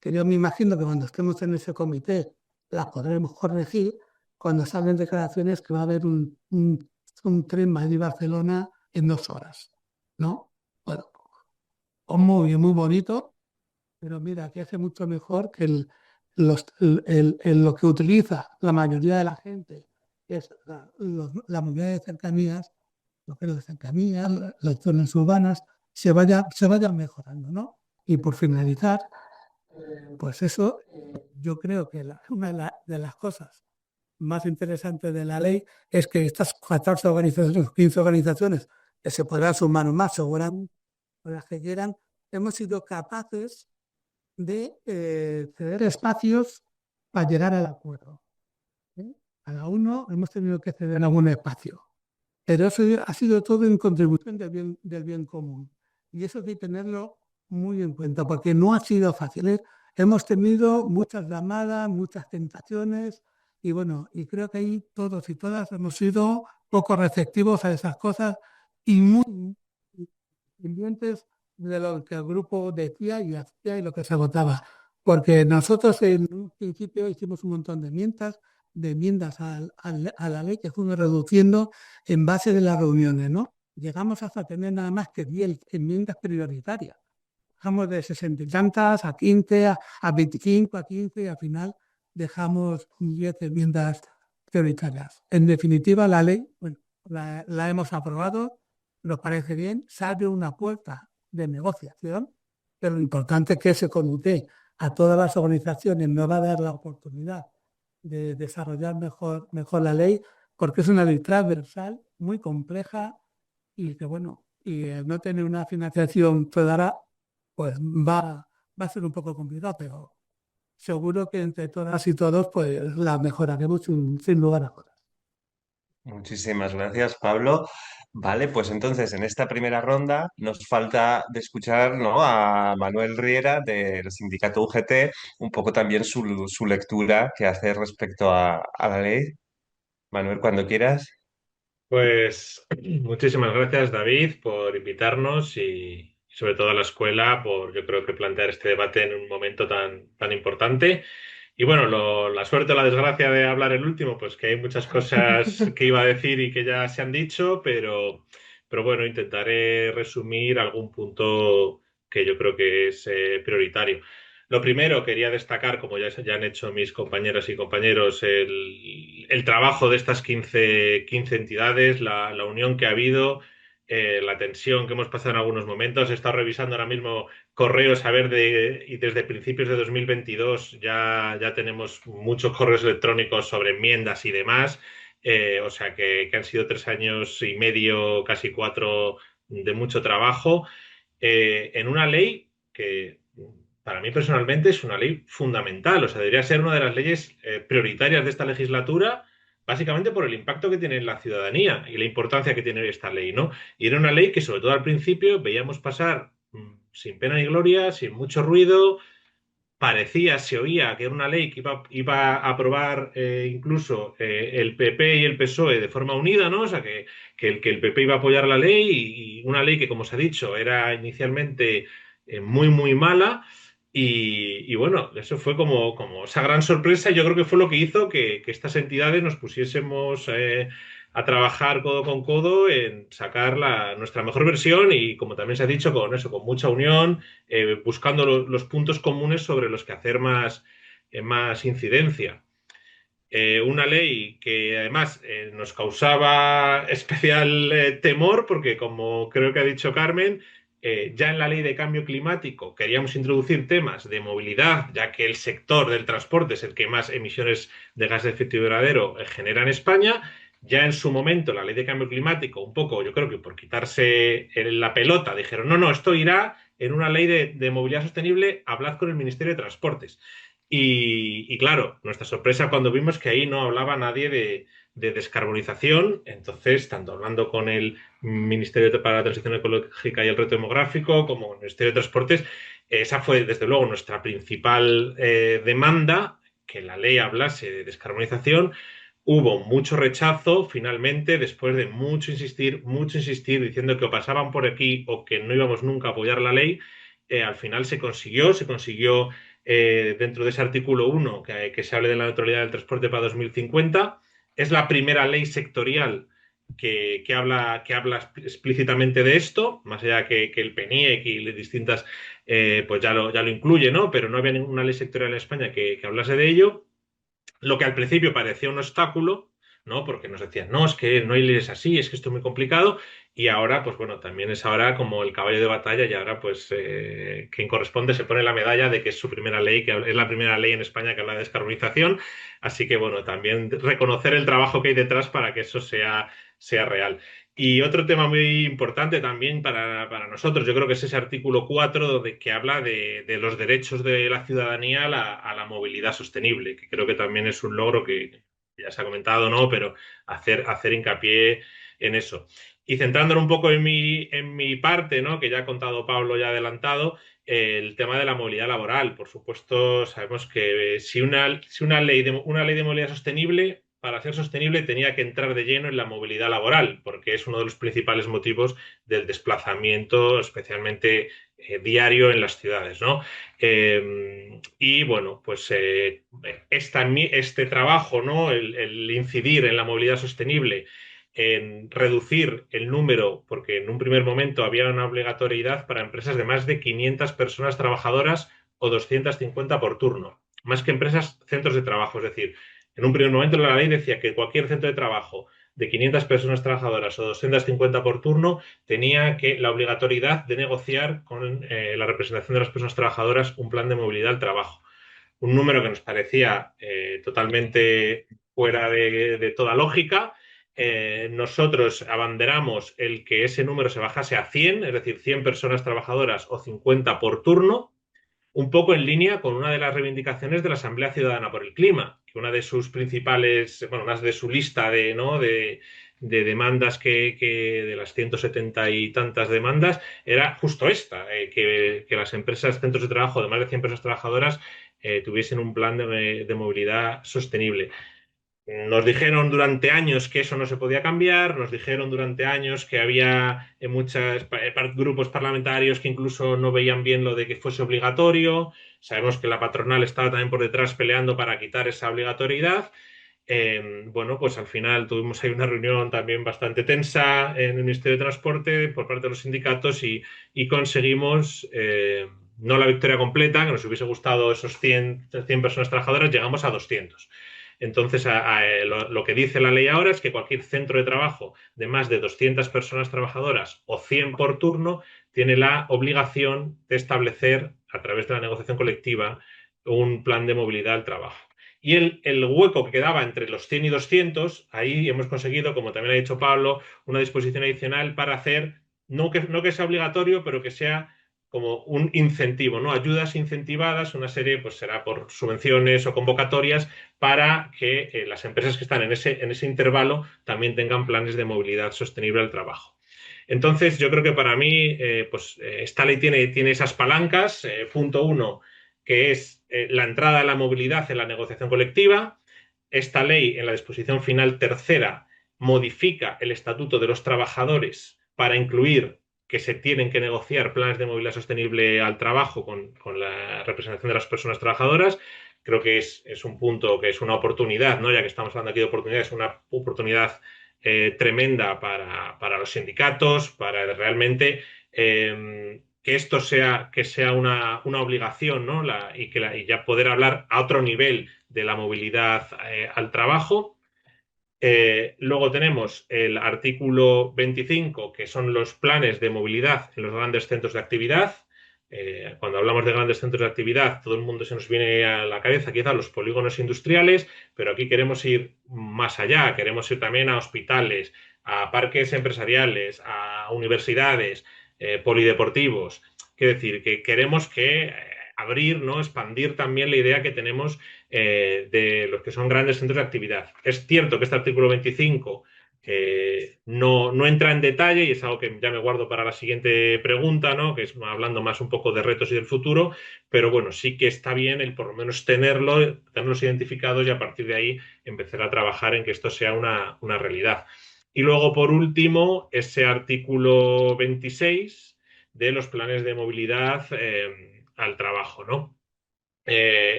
S6: que yo me imagino que cuando estemos en ese comité las podremos corregir, cuando salen declaraciones que va a haber un tren Madrid-Barcelona en 2 horas, ¿no? Bueno, es muy bonito, pero mira, que hace mucho mejor que lo que utiliza la mayoría de la gente, que es la movilidad de cercanías, lo que es las cercanías, las zonas urbanas, se vaya mejorando, ¿no? Y por finalizar, pues eso, yo creo que una de las cosas más interesantes de la ley es que estas 14 organizaciones, 15 organizaciones, que se podrán sumar más seguramente, o las que quieran, hemos sido capaces de ceder espacios para llegar al acuerdo, ¿eh? Cada uno hemos tenido que ceder algún espacio, pero eso ha sido todo en contribución del bien común. Y eso hay que tenerlo muy en cuenta, porque no ha sido fácil, ¿eh? Hemos tenido muchas llamadas, muchas tentaciones, y bueno, y creo que ahí todos y todas hemos sido poco receptivos a esas cosas y muy pendientes de lo que el grupo decía y hacía y lo que se votaba. Porque nosotros en un principio hicimos un montón de enmiendas a la ley que fuimos reduciendo en base de las reuniones, ¿no? Llegamos hasta tener nada más que 10 enmiendas prioritarias. Dejamos de 60 y tantas a 15, a 25, a 15 y al final dejamos 10 enmiendas prioritarias. En definitiva, la ley, bueno, la hemos aprobado, nos parece bien, se abre una puerta de negociación, pero lo importante es que ese comité a todas las organizaciones nos va a dar la oportunidad de desarrollar mejor la ley, porque es una ley transversal, muy compleja y que, bueno, y no tener una financiación federal, pues va a ser un poco complicado, pero seguro que entre todas y todos, pues la mejoraremos sin lugar a dudas.
S1: Muchísimas gracias, Pablo. Vale, pues entonces en esta primera ronda nos falta de escuchar, ¿no?, a Manuel Riera del sindicato UGT, un poco también su lectura que hace respecto a la ley. Manuel, cuando quieras.
S7: Pues muchísimas gracias, David, por invitarnos y sobre todo a la escuela por, yo creo que plantear este debate en un momento tan importante. Y bueno, la suerte o la desgracia de hablar el último, pues que hay muchas cosas que iba a decir y que ya se han dicho, pero bueno, intentaré resumir algún punto que yo creo que es prioritario. Lo primero, quería destacar, como ya han hecho mis compañeras y compañeros, el trabajo de estas 15 entidades, la unión que ha habido, la tensión que hemos pasado en algunos momentos. He estado revisando ahora mismo correos, a ver, y desde principios de 2022 ya tenemos muchos correos electrónicos sobre enmiendas y demás. O sea que han sido 3 años y medio, casi 4, de mucho trabajo en una ley que para mí personalmente es una ley fundamental. O sea, debería ser una de las leyes prioritarias de esta legislatura, básicamente por el impacto que tiene en la ciudadanía y la importancia que tiene esta ley, ¿no? Y era una ley que, sobre todo al principio, veíamos pasar sin pena ni gloria, sin mucho ruido. Parecía, se oía que era una ley que iba a aprobar incluso el PP y el PSOE de forma unida, ¿no? O sea, que el PP iba a apoyar la ley y una ley que, como se ha dicho, era inicialmente muy mala. Y bueno, eso fue como esa gran sorpresa. Yo creo que fue lo que hizo que estas entidades nos pusiésemos a trabajar codo con codo en sacar nuestra mejor versión y, como también se ha dicho, con eso, con mucha unión, buscando los puntos comunes sobre los que hacer más incidencia. Una ley que además nos causaba especial temor porque, como creo que ha dicho Carmen, ya en la ley de cambio climático queríamos introducir temas de movilidad, ya que el sector del transporte es el que más emisiones de gas de efecto invernadero genera en España. Ya en su momento la ley de cambio climático, un poco, yo creo que por quitarse la pelota, dijeron, no, esto irá en una ley de movilidad sostenible, hablad con el Ministerio de Transportes. Y claro, nuestra sorpresa cuando vimos que ahí no hablaba nadie de descarbonización, entonces, tanto hablando con el Ministerio para la Transición Ecológica y el Reto Demográfico como con el Ministerio de Transportes, Esa fue, desde luego, nuestra principal demanda, que la ley hablase de descarbonización. Hubo mucho rechazo, finalmente, después de mucho insistir, diciendo que o pasaban por aquí o que no íbamos nunca a apoyar la ley. Al final se consiguió dentro de ese artículo 1 que se hable de la neutralidad del transporte para 2050. Es la primera ley sectorial que habla explícitamente de esto, más allá que el PENIEC y las distintas, pues ya lo incluye, ¿no? Pero no había ninguna ley sectorial en España que hablase de ello. Lo que al principio parecía un obstáculo, ¿no? Porque nos decían, no, es que no hay leyes así, es que esto es muy complicado. Y ahora, pues bueno, también es ahora como el caballo de batalla y ahora, pues, quien corresponde se pone la medalla de que es su primera ley, que es la primera ley en España que habla de descarbonización. Así que, bueno, también reconocer el trabajo que hay detrás para que eso sea real. Y otro tema muy importante también para nosotros, yo creo que es ese artículo 4 que habla de los derechos de la ciudadanía a la movilidad sostenible, que creo que también es un logro que ya se ha comentado, ¿no? Pero hacer hincapié en eso. Y centrándonos un poco en mi parte, ¿no? Que ya ha contado Pablo, ya ha adelantado, el tema de la movilidad laboral. Por supuesto, sabemos que si una ley de movilidad sostenible, para ser sostenible, tenía que entrar de lleno en la movilidad laboral, porque es uno de los principales motivos del desplazamiento, especialmente diario en las ciudades, ¿no? Y bueno, pues este trabajo, ¿no? El incidir en la movilidad sostenible, en reducir el número, porque en un primer momento había una obligatoriedad para empresas de más de 500 personas trabajadoras o 250 por turno, más que empresas, centros de trabajo. Es decir, en un primer momento la ley decía que cualquier centro de trabajo de 500 personas trabajadoras o 250 por turno tenía la obligatoriedad de negociar con la representación de las personas trabajadoras un plan de movilidad al trabajo. Un número que nos parecía totalmente fuera de toda lógica. Nosotros abanderamos el que ese número se bajase a 100, es decir, 100 personas trabajadoras o 50 por turno, un poco en línea con una de las reivindicaciones de la Asamblea Ciudadana por el Clima, que una de sus principales, bueno, una de su lista de demandas de las 170 y tantas demandas, era justo esta, que las empresas, centros de trabajo de más de 100 personas trabajadoras tuviesen un plan de movilidad sostenible. Nos dijeron durante años que eso no se podía cambiar, nos dijeron durante años que había muchos grupos parlamentarios que incluso no veían bien lo de que fuese obligatorio. Sabemos que la patronal estaba también por detrás peleando para quitar esa obligatoriedad. Bueno, pues al final tuvimos ahí una reunión también bastante tensa en el Ministerio de Transporte por parte de los sindicatos y conseguimos, no la victoria completa, que nos hubiese gustado esos 100 personas trabajadoras, llegamos a 200. Entonces, lo que dice la ley ahora es que cualquier centro de trabajo de más de 200 personas trabajadoras o 100 por turno tiene la obligación de establecer, a través de la negociación colectiva, un plan de movilidad al trabajo. Y el hueco que quedaba entre los 100 y 200, ahí hemos conseguido, como también ha dicho Pablo, una disposición adicional para hacer, no que sea obligatorio, pero que sea como un incentivo, ¿no? Ayudas incentivadas, una serie, pues será por subvenciones o convocatorias, para que las empresas que están en ese intervalo también tengan planes de movilidad sostenible al trabajo. Entonces, yo creo que para mí, esta ley tiene esas palancas. Punto 1, que es la entrada de la movilidad en la negociación colectiva. Esta ley, en la disposición final tercera, modifica el estatuto de los trabajadores para incluir que se tienen que negociar planes de movilidad sostenible al trabajo con la representación de las personas trabajadoras. Creo que es un punto, que es una oportunidad, ¿no? Ya que estamos hablando aquí de oportunidades, una oportunidad tremenda para los sindicatos, para realmente que esto sea una obligación, ¿no? Y ya poder hablar a otro nivel de la movilidad al trabajo. Luego tenemos el artículo 25, que son los planes de movilidad en los grandes centros de actividad. Cuando hablamos de grandes centros de actividad, todo el mundo se nos viene a la cabeza quizás los polígonos industriales, pero aquí queremos ir más allá, queremos ir también a hospitales, a parques empresariales, a universidades, polideportivos. Quiero decir, que queremos abrir, ¿no? Expandir también la idea que tenemos de los que son grandes centros de actividad. Es cierto que este artículo 25 no entra en detalle y es algo que ya me guardo para la siguiente pregunta, ¿no? Que es hablando más un poco de retos y del futuro, pero bueno, sí que está bien el por lo menos tenerlos identificados y a partir de ahí empezar a trabajar en que esto sea una realidad. Y luego, por último, ese artículo 26 de los planes de movilidad al trabajo, ¿no?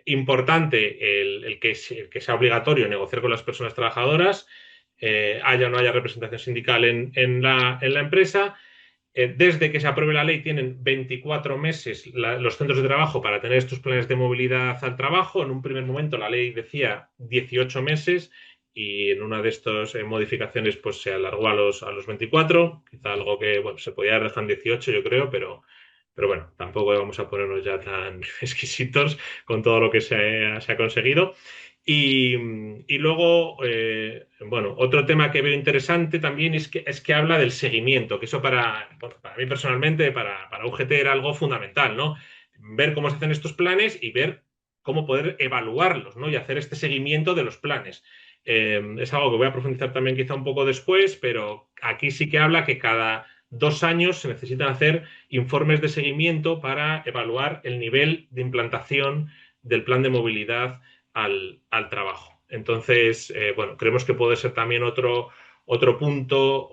S7: Importante el que sea obligatorio negociar con las personas trabajadoras, haya o no haya representación sindical en la empresa. Desde que se apruebe la ley tienen 24 meses los centros de trabajo para tener estos planes de movilidad al trabajo. En un primer momento la ley decía 18 meses y en una de estas modificaciones pues se alargó a los 24, quizá algo que bueno, se podía dejar en 18 yo creo, pero bueno, tampoco vamos a ponernos ya tan exquisitos con todo lo que se ha conseguido. Y luego, bueno, otro tema que veo interesante también es que habla del seguimiento, que eso bueno, para mí personalmente, para UGT era algo fundamental, ¿no? Ver cómo se hacen estos planes y ver cómo poder evaluarlos, ¿no? Y hacer este seguimiento de los planes. Es algo que voy a profundizar también quizá un poco después, pero aquí sí que habla que cada 2 años se necesitan hacer informes de seguimiento para evaluar el nivel de implantación del plan de movilidad al trabajo. Entonces, bueno, creemos que puede ser también otro punto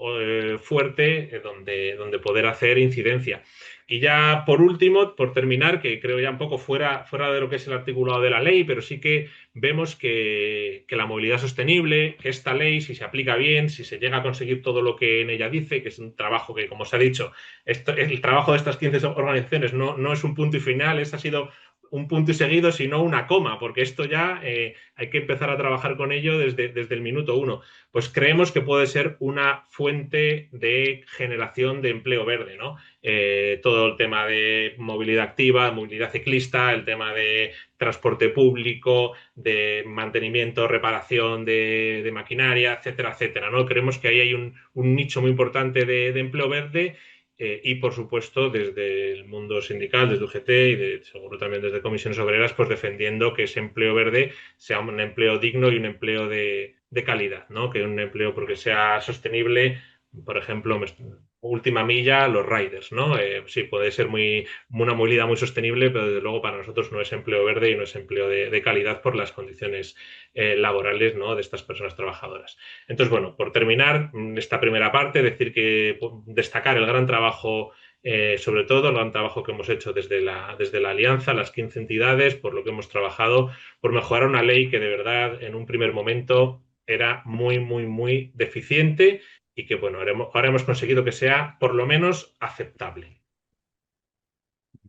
S7: fuerte donde poder hacer incidencia. Y ya por último, por terminar, que creo ya un poco fuera de lo que es el articulado de la ley, pero sí que vemos que la movilidad sostenible, que esta ley, si se aplica bien, si se llega a conseguir todo lo que en ella dice, que es un trabajo que, como se ha dicho, el trabajo de estas 15 organizaciones no es un punto y final, ha sido un punto y seguido, sino una coma, porque esto ya hay que empezar a trabajar con ello desde el minuto uno. Pues creemos que puede ser una fuente de generación de empleo verde, ¿no? Todo el tema de movilidad activa, movilidad ciclista, el tema de transporte público, de mantenimiento, reparación de maquinaria, etcétera, etcétera, ¿no? Creemos que ahí hay un nicho muy importante de empleo verde y, por supuesto, desde el mundo sindical, desde UGT y seguro también desde comisiones obreras, pues defendiendo que ese empleo verde sea un empleo digno y un empleo de calidad, ¿no? Que un empleo porque sea sostenible, por ejemplo, última milla, los riders, ¿no? Sí, puede ser una movilidad muy sostenible, pero desde luego para nosotros no es empleo verde y no es empleo de calidad por las condiciones laborales, ¿no? De estas personas trabajadoras. Entonces, bueno, por terminar esta primera parte, decir que destacar el gran trabajo, sobre todo el gran trabajo que hemos hecho desde la Alianza, las 15 entidades, por lo que hemos trabajado, por mejorar una ley que de verdad en un primer momento era muy, muy, muy deficiente y que, bueno, ahora hemos conseguido que sea por lo menos aceptable.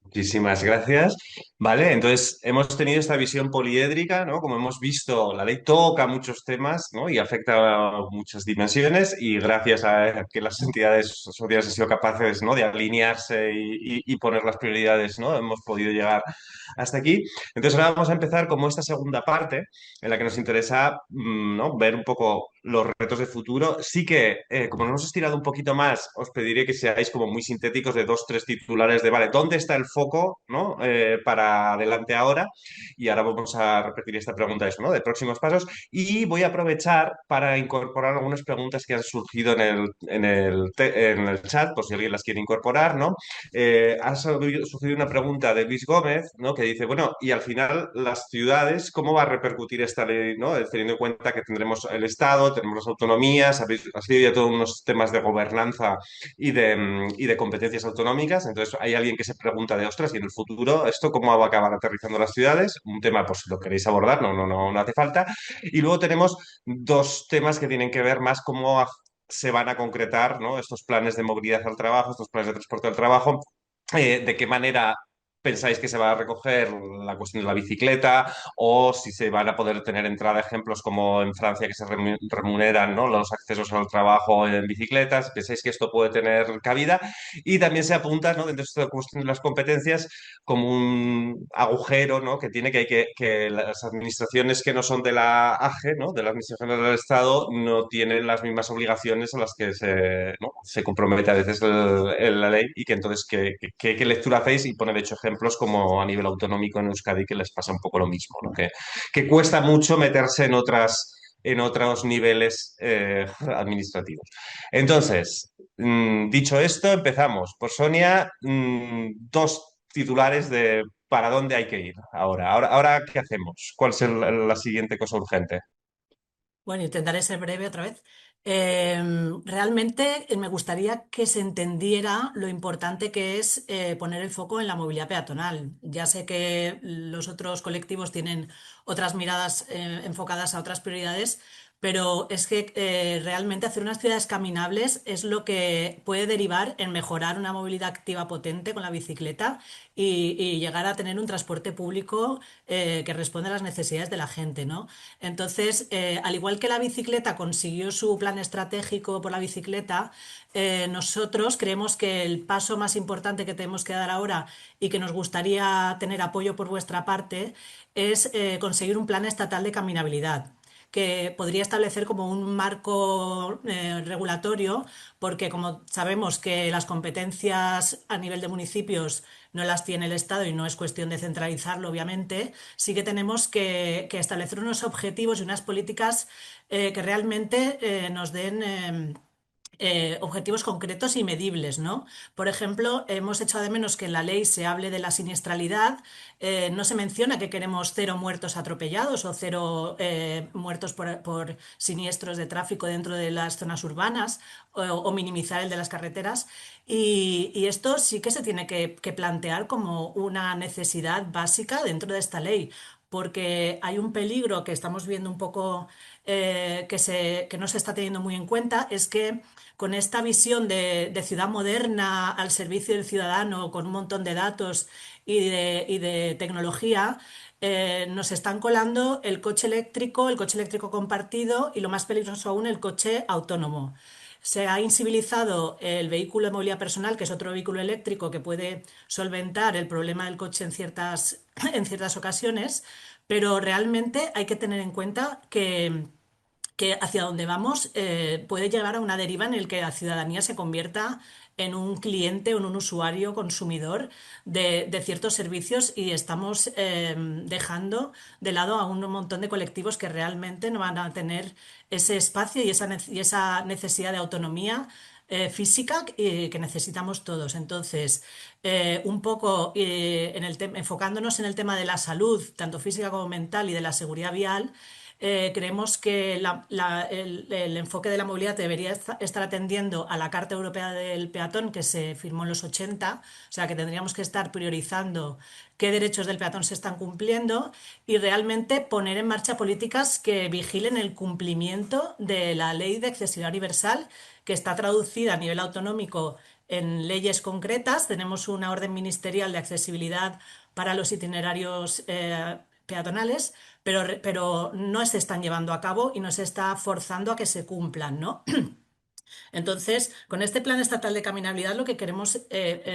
S1: Muchísimas gracias. Vale, entonces hemos tenido esta visión poliédrica, ¿no? Como hemos visto, la ley toca muchos temas, ¿no? Y afecta a muchas dimensiones y gracias a que las entidades sociales han sido capaces, ¿no? De alinearse y poner las prioridades, ¿no? Hemos podido llegar hasta aquí. Entonces ahora vamos a empezar como esta segunda parte en la que nos interesa, ¿no? Ver un poco los retos de futuro. Sí que, como nos hemos estirado un poquito más, os pediré que seáis como muy sintéticos de dos, tres titulares de, vale, ¿dónde está el foco, ¿no? Para adelante ahora. Y ahora vamos a repetir esta pregunta, eso, ¿no? De próximos pasos. Y voy a aprovechar para incorporar algunas preguntas que han surgido en el chat, por si alguien las quiere incorporar, ¿no? Ha surgido una pregunta de Luis Gómez, ¿no? Que dice, bueno, y al final las ciudades, ¿cómo va a repercutir esta ley, ¿no? Teniendo en cuenta que tendremos el Estado, tenemos las autonomías, ha sido ya todos unos temas de gobernanza y de competencias autonómicas. Entonces hay alguien que se pregunta de, ostras, y en el futuro, ¿esto cómo va a acabar aterrizando las ciudades? Un tema, pues si lo queréis abordar, no hace falta. Y luego tenemos dos temas que tienen que ver más cómo se van a concretar, ¿no? Estos planes de movilidad al trabajo, estos planes de transporte al trabajo, de qué manera pensáis que se va a recoger la cuestión de la bicicleta o si se van a poder tener entrada ejemplos como en Francia que se remuneran, ¿no? Los accesos al trabajo en bicicletas. ¿Pensáis que esto puede tener cabida? Y también se apunta, ¿no? Dentro de esta cuestión de las competencias como un agujero, ¿no? Que tiene que las administraciones que no son de la AGE, ¿no? De la Administración del Estado, no tienen las mismas obligaciones a las que ¿no? Se compromete a veces la ley y que entonces, ¿qué lectura hacéis? Y pone de hecho ejemplos como a nivel autonómico en Euskadi que les pasa un poco lo mismo, ¿no? Que cuesta mucho meterse en otros niveles administrativos. Entonces, dicho esto, empezamos. Por Sonia, dos titulares de para dónde hay que ir ahora. Ahora, ¿qué hacemos? ¿Cuál es la siguiente cosa urgente?
S2: Bueno, intentaré ser breve otra vez. Realmente me gustaría que se entendiera lo importante que es poner el foco en la movilidad peatonal. Ya sé que los otros colectivos tienen otras miradas enfocadas a otras prioridades, pero es que realmente hacer unas ciudades caminables es lo que puede derivar en mejorar una movilidad activa potente con la bicicleta y llegar a tener un transporte público que responda a las necesidades de la gente, ¿no? Entonces, al igual que la bicicleta consiguió su plan estratégico por la bicicleta, nosotros creemos que el paso más importante que tenemos que dar ahora y que nos gustaría tener apoyo por vuestra parte es conseguir un plan estatal de caminabilidad que podría establecer como un marco regulatorio, porque como sabemos que las competencias a nivel de municipios no las tiene el Estado y no es cuestión de centralizarlo, obviamente, sí que tenemos que establecer unos objetivos y unas políticas que realmente nos den objetivos concretos y medibles, ¿no? Por ejemplo, hemos echado de menos que en la ley se hable de la siniestralidad. No se menciona que queremos cero muertos atropellados o cero muertos por siniestros de tráfico dentro de las zonas urbanas o minimizar el de las carreteras. Y esto sí que se tiene que plantear como una necesidad básica dentro de esta ley, porque hay un peligro que estamos viendo un poco que no se está teniendo muy en cuenta, es que con esta visión de ciudad moderna al servicio del ciudadano, con un montón de datos y de tecnología, nos están colando el coche eléctrico compartido y lo más peligroso aún, el coche autónomo. Se ha incivilizado el vehículo de movilidad personal, que es otro vehículo eléctrico que puede solventar el problema del coche en ciertas ocasiones, pero realmente hay que tener en cuenta que hacia donde vamos puede llevar a una deriva en el que la ciudadanía se convierta en un cliente o en un usuario consumidor de ciertos servicios y estamos dejando de lado a un montón de colectivos que realmente no van a tener ese espacio y esa necesidad de autonomía física que necesitamos todos. Entonces, un poco enfocándonos en el tema de la salud, tanto física como mental, y de la seguridad vial, creemos que el enfoque de la movilidad debería estar atendiendo a la Carta Europea del Peatón que se firmó en los 80, o sea que tendríamos que estar priorizando qué derechos del peatón se están cumpliendo y realmente poner en marcha políticas que vigilen el cumplimiento de la Ley de Accesibilidad Universal, que está traducida a nivel autonómico en leyes concretas. Tenemos una orden ministerial de accesibilidad para los itinerarios peatonales, pero no se están llevando a cabo y no se está forzando a que se cumplan, ¿no? Entonces, con este plan estatal de caminabilidad, lo que queremos,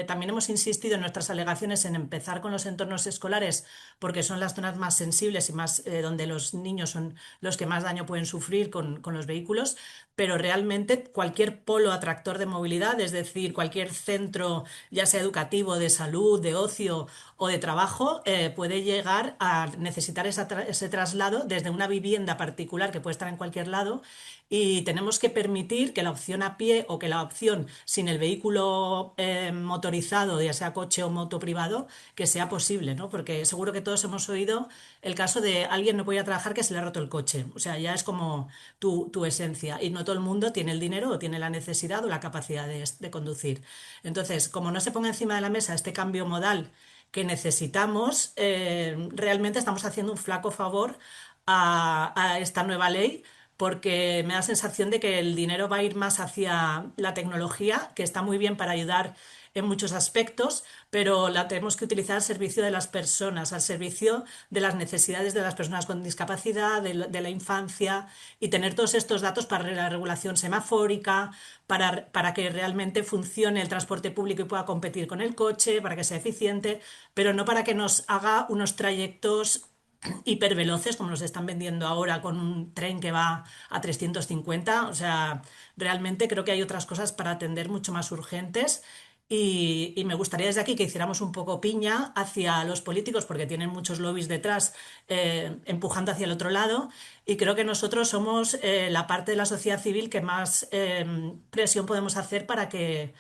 S2: también hemos insistido en nuestras alegaciones en empezar con los entornos escolares, porque son las zonas más sensibles y más donde los niños son los que más daño pueden sufrir con los vehículos, pero realmente cualquier polo atractor de movilidad, es decir, cualquier centro, ya sea educativo, de salud, de ocio o de trabajo, puede llegar a necesitar ese traslado desde una vivienda particular que puede estar en cualquier lado y tenemos que permitir que la opción a pie o que la opción sin el vehículo motorizado, ya sea coche o moto privado, que sea posible, ¿no? Porque seguro que todos hemos oído el caso de alguien no puede ir a trabajar que se le ha roto el coche. O sea, ya es como tu esencia. Y no todo el mundo tiene el dinero o tiene la necesidad o la capacidad de conducir. Entonces, como no se ponga encima de la mesa este cambio modal que necesitamos, realmente estamos haciendo un flaco favor a esta nueva ley porque me da la sensación de que el dinero va a ir más hacia la tecnología, que está muy bien para ayudar en muchos aspectos, pero la tenemos que utilizar al servicio de las personas, al servicio de las necesidades de las personas con discapacidad, de la infancia, y tener todos estos datos para la regulación semafórica, para que realmente funcione el transporte público y pueda competir con el coche, para que sea eficiente, pero no para que nos haga unos trayectos hiperveloces como nos están vendiendo ahora con un tren que va a 350. O sea, realmente creo que hay otras cosas para atender mucho más urgentes Y me gustaría desde aquí que hiciéramos un poco piña hacia los políticos, porque tienen muchos lobbies detrás empujando hacia el otro lado. Y creo que nosotros somos la parte de la sociedad civil que más presión podemos hacer para que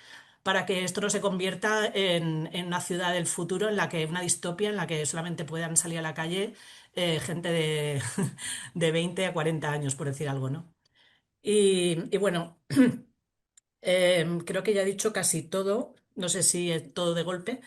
S2: esto no se convierta en una ciudad del futuro, en la que una distopia en la que solamente puedan salir a la calle gente de 20 a 40 años, por decir algo, ¿no? Y bueno. Creo que ya he dicho casi todo, no sé si es todo de golpe.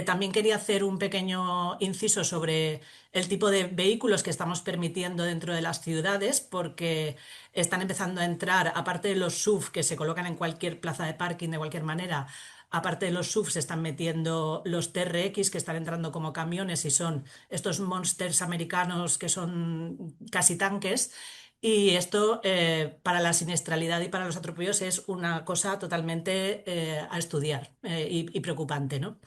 S2: También quería hacer un pequeño inciso sobre el tipo de vehículos que estamos permitiendo dentro de las ciudades, porque están empezando a entrar, aparte de los SUV que se colocan en cualquier plaza de parking de cualquier manera, aparte de los SUV se están metiendo los TRX que están entrando como camiones y son estos monsters americanos que son casi tanques. Y esto para la siniestralidad y para los atropellos es una cosa totalmente a estudiar y preocupante, ¿no?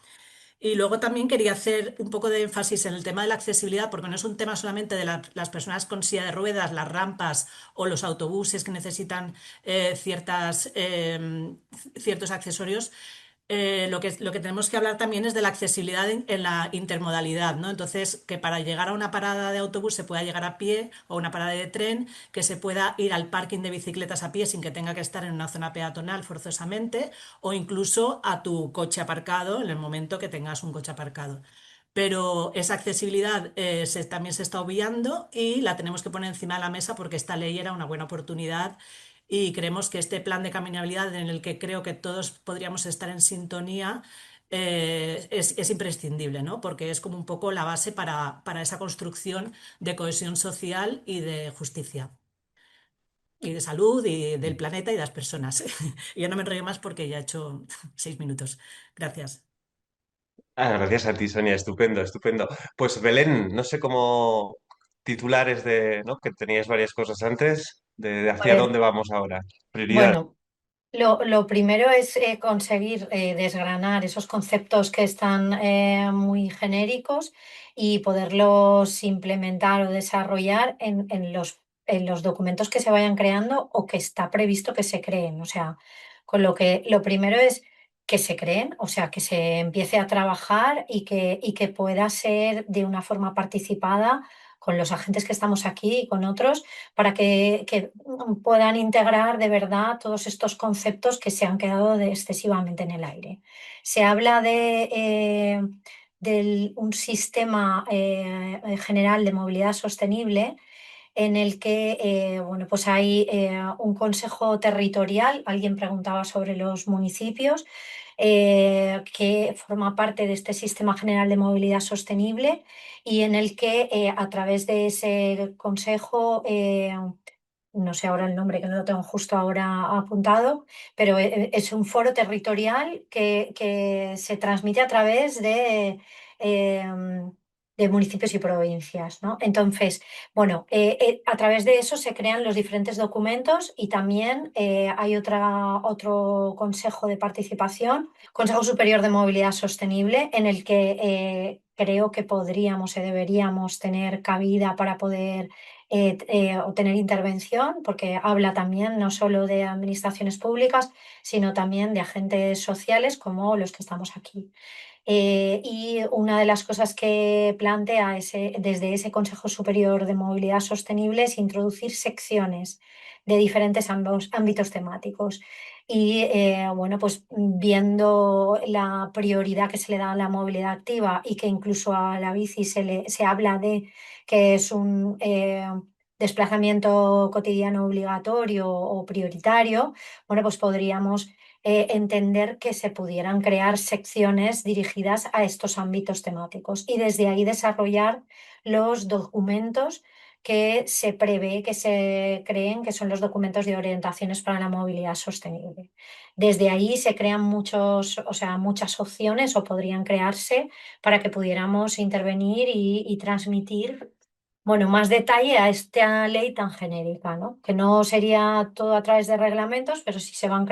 S2: Y luego también quería hacer un poco de énfasis en el tema de la accesibilidad, porque no es un tema solamente de las personas con silla de ruedas, las rampas o los autobuses que necesitan ciertos accesorios. Lo que tenemos que hablar también es de la accesibilidad en la intermodalidad, ¿no? Entonces, que para llegar a una parada de autobús se pueda llegar a pie o una parada de tren, que se pueda ir al parking de bicicletas a pie sin que tenga que estar en una zona peatonal forzosamente, o incluso a tu coche aparcado en el momento que tengas un coche aparcado. Pero esa accesibilidad también se está obviando y la tenemos que poner encima de la mesa porque esta ley era una buena oportunidad y creemos que este plan de caminabilidad en el que creo que todos podríamos estar en sintonía es imprescindible, ¿no? Porque es como un poco la base para esa construcción de cohesión social y de justicia y de salud y del planeta y de las personas. Y ya no me enrollo más porque ya he hecho 6 minutos. Gracias.
S1: Gracias a ti, Sonia, estupendo, estupendo. Pues Belén, no sé cómo titulares ¿no? Que tenías varias cosas antes, de hacia
S3: Pues,
S1: dónde vamos ahora. Prioridades.
S3: bueno, lo primero es conseguir desgranar esos conceptos que están muy genéricos y poderlos implementar o desarrollar en los documentos que se vayan creando o que está previsto que se creen. O sea, con lo que lo primero es que se creen, o sea, que se empiece a trabajar y que pueda ser de una forma participada con los agentes que estamos aquí y con otros para que puedan integrar de verdad todos estos conceptos que se han quedado excesivamente en el aire. Se habla de un sistema general de movilidad sostenible en el que bueno, pues hay un consejo territorial, alguien preguntaba sobre los municipios, que forma parte de este sistema general de movilidad sostenible y en el que a través de ese consejo no sé ahora el nombre, que no lo tengo justo ahora apuntado, pero es un foro territorial que se transmite a través de municipios y provincias, ¿no? Entonces, bueno, a través de eso se crean los diferentes documentos y también hay otro consejo de participación, Consejo Superior de Movilidad Sostenible, en el que creo que podríamos y deberíamos tener cabida para poder obtener intervención, porque habla también no solo de administraciones públicas, sino también de agentes sociales como los que estamos aquí. Y una de las cosas que plantea desde ese Consejo Superior de Movilidad Sostenible es introducir secciones de diferentes ámbitos temáticos. Y bueno, pues viendo la prioridad que se le da a la movilidad activa y que incluso a la bici se habla de que es un desplazamiento cotidiano obligatorio o prioritario, bueno, pues podríamos entender que se pudieran crear secciones dirigidas a estos ámbitos temáticos y desde ahí desarrollar los documentos que se prevé que se creen, que son los documentos de orientaciones para la movilidad sostenible. Desde ahí se crean o sea, muchas opciones o podrían crearse para que pudiéramos intervenir y transmitir bueno, más detalle a esta ley tan genérica, ¿no? Que no sería todo a través de reglamentos, pero sí se van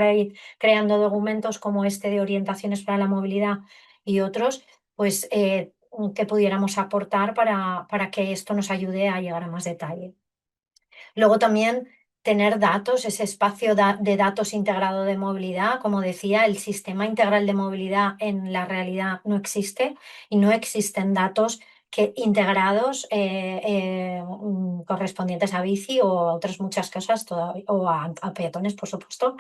S3: creando documentos como este de orientaciones para la movilidad y otros, pues que pudiéramos aportar para que esto nos ayude a llegar a más detalle. Luego también tener datos, ese espacio de datos integrado de movilidad. Como decía, el sistema integral de movilidad en la realidad no existe y no existen datos integrados correspondientes a bici o a otras muchas cosas o a peatones, por supuesto,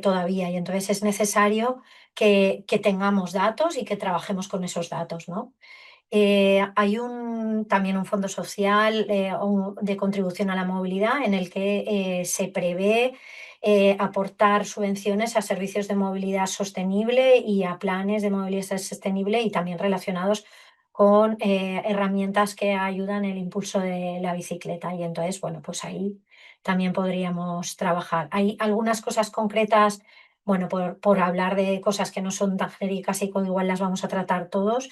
S3: todavía. Y entonces es necesario que tengamos datos y que trabajemos con esos datos, ¿no? Hay también un fondo social de contribución a la movilidad en el que se prevé aportar subvenciones a servicios de movilidad sostenible y a planes de movilidad sostenible y también relacionados con herramientas que ayudan el impulso de la bicicleta. Y entonces, bueno, pues ahí también podríamos trabajar. Hay algunas cosas concretas, bueno, por hablar de cosas que no son tan genéricas y que igual las vamos a tratar todos.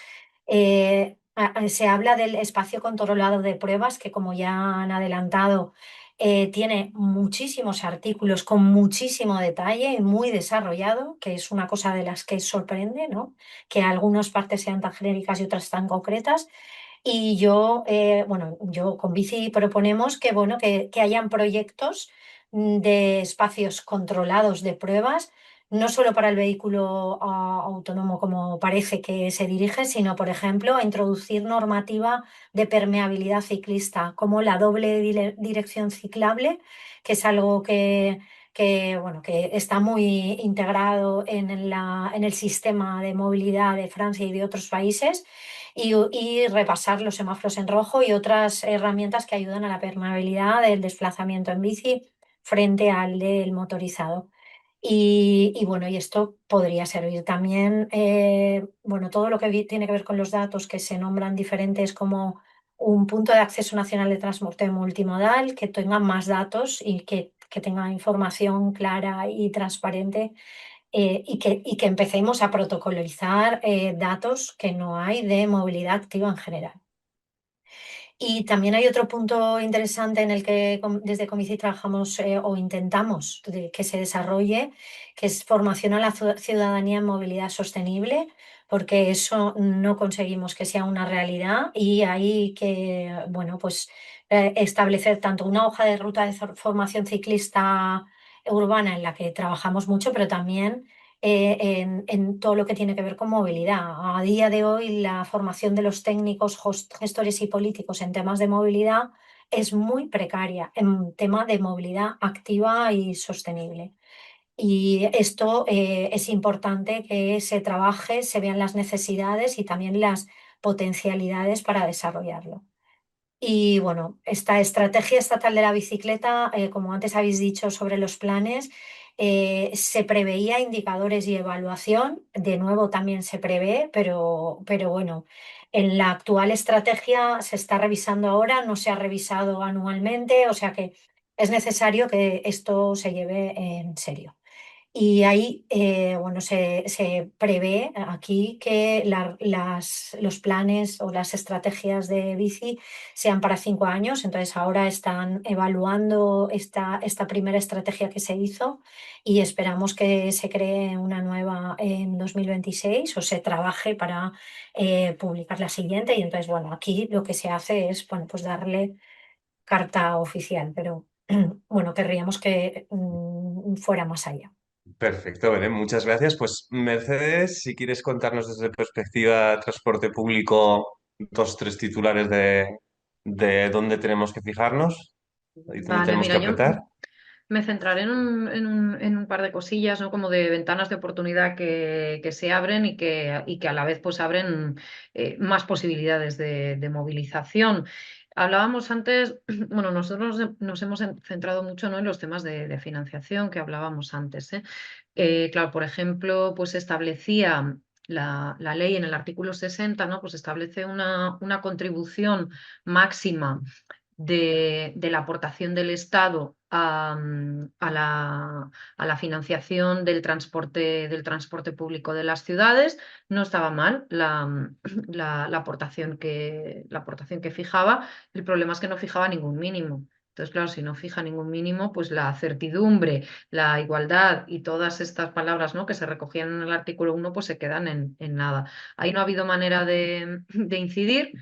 S3: Se habla del espacio controlado de pruebas, que como ya han adelantado, tiene muchísimos artículos con muchísimo detalle y muy desarrollado, que es una cosa de las que sorprende, ¿no? Que algunas partes sean tan genéricas y otras tan concretas. Y yo con Bici proponemos que, bueno, que hayan proyectos de espacios controlados de pruebas, no solo para el vehículo autónomo como parece que se dirige, sino, por ejemplo, a introducir normativa de permeabilidad ciclista, como la doble dirección ciclable, que es algo bueno, que está muy integrado en el sistema de movilidad de Francia y de otros países y repasar los semáforos en rojo y otras herramientas que ayudan a la permeabilidad del desplazamiento en bici frente al del motorizado. Bueno, y esto podría servir también, bueno, todo lo que tiene que ver con los datos que se nombran diferentes como un punto de acceso nacional de transporte multimodal, que tenga más datos y que tenga información clara y transparente y que empecemos a protocolizar datos que no hay de movilidad activa en general. Y también hay otro punto interesante en el que desde Comici trabajamos o intentamos que se desarrolle, que es formación a la ciudadanía en movilidad sostenible, porque eso no conseguimos que sea una realidad y hay que, bueno, pues establecer tanto una hoja de ruta de formación ciclista urbana en la que trabajamos mucho, pero también en todo lo que tiene que ver con movilidad. A día de hoy, la formación de los técnicos, gestores y políticos en temas de movilidad es muy precaria en tema de movilidad activa y sostenible. Y esto es importante que se trabaje, se vean las necesidades y también las potencialidades para desarrollarlo. Y bueno, esta estrategia estatal de la bicicleta, como antes habéis dicho sobre los planes, se preveía indicadores y evaluación. De nuevo también se prevé, pero bueno, en la actual estrategia se está revisando ahora, no se ha revisado anualmente, o sea que es necesario que esto se lleve en serio. Y ahí, bueno, se prevé aquí que los planes o las estrategias de bici sean para 5 años. Entonces ahora están evaluando esta primera estrategia que se hizo y esperamos que se cree una nueva en 2026 o se trabaje para publicar la siguiente. Y entonces, bueno, aquí lo que se hace es, bueno, pues darle carta oficial, pero bueno, querríamos que fuera más allá.
S1: Perfecto, Belén, muchas gracias. Pues Mercedes, si quieres contarnos desde perspectiva transporte público dos, tres titulares de dónde tenemos que fijarnos y dónde
S4: Vale,
S1: tenemos que
S4: mira, yo
S1: apretar.
S4: me centraré en un par de cosillas, ¿no? Como de ventanas de oportunidad que se abren y que a la vez pues abren más posibilidades de movilización. Hablábamos antes, bueno, nosotros nos hemos centrado mucho, ¿no? En los temas de financiación que hablábamos antes, ¿eh? Claro, por ejemplo, pues establecía la ley en el artículo 60, ¿no? Pues establece una contribución máxima de la aportación del Estado a la financiación del transporte público de las ciudades. No estaba mal la aportación que fijaba. El problema es que no fijaba ningún mínimo. Entonces, claro, si no fija ningún mínimo, pues la certidumbre, la igualdad y todas estas palabras, ¿no?, que se recogían en el artículo 1, pues se quedan en nada. Ahí no ha habido manera de incidir,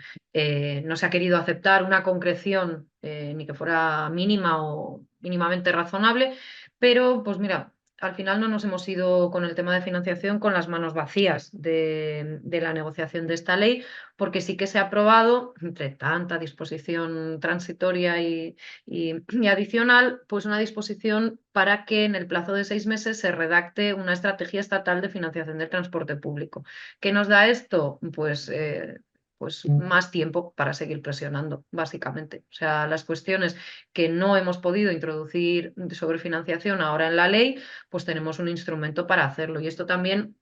S4: no se ha querido aceptar una concreción ni que fuera mínima o mínimamente razonable, pero pues mira, al final no nos hemos ido con el tema de financiación con las manos vacías de la negociación de esta ley, porque sí que se ha aprobado, entre tanta disposición transitoria y adicional, pues una disposición para que en el plazo de 6 meses se redacte una estrategia estatal de financiación del transporte público. ¿Qué nos da esto? Pues más tiempo para seguir presionando, básicamente. O sea, las cuestiones que no hemos podido introducir sobre financiación ahora en la ley, pues tenemos un instrumento para hacerlo. Y esto también,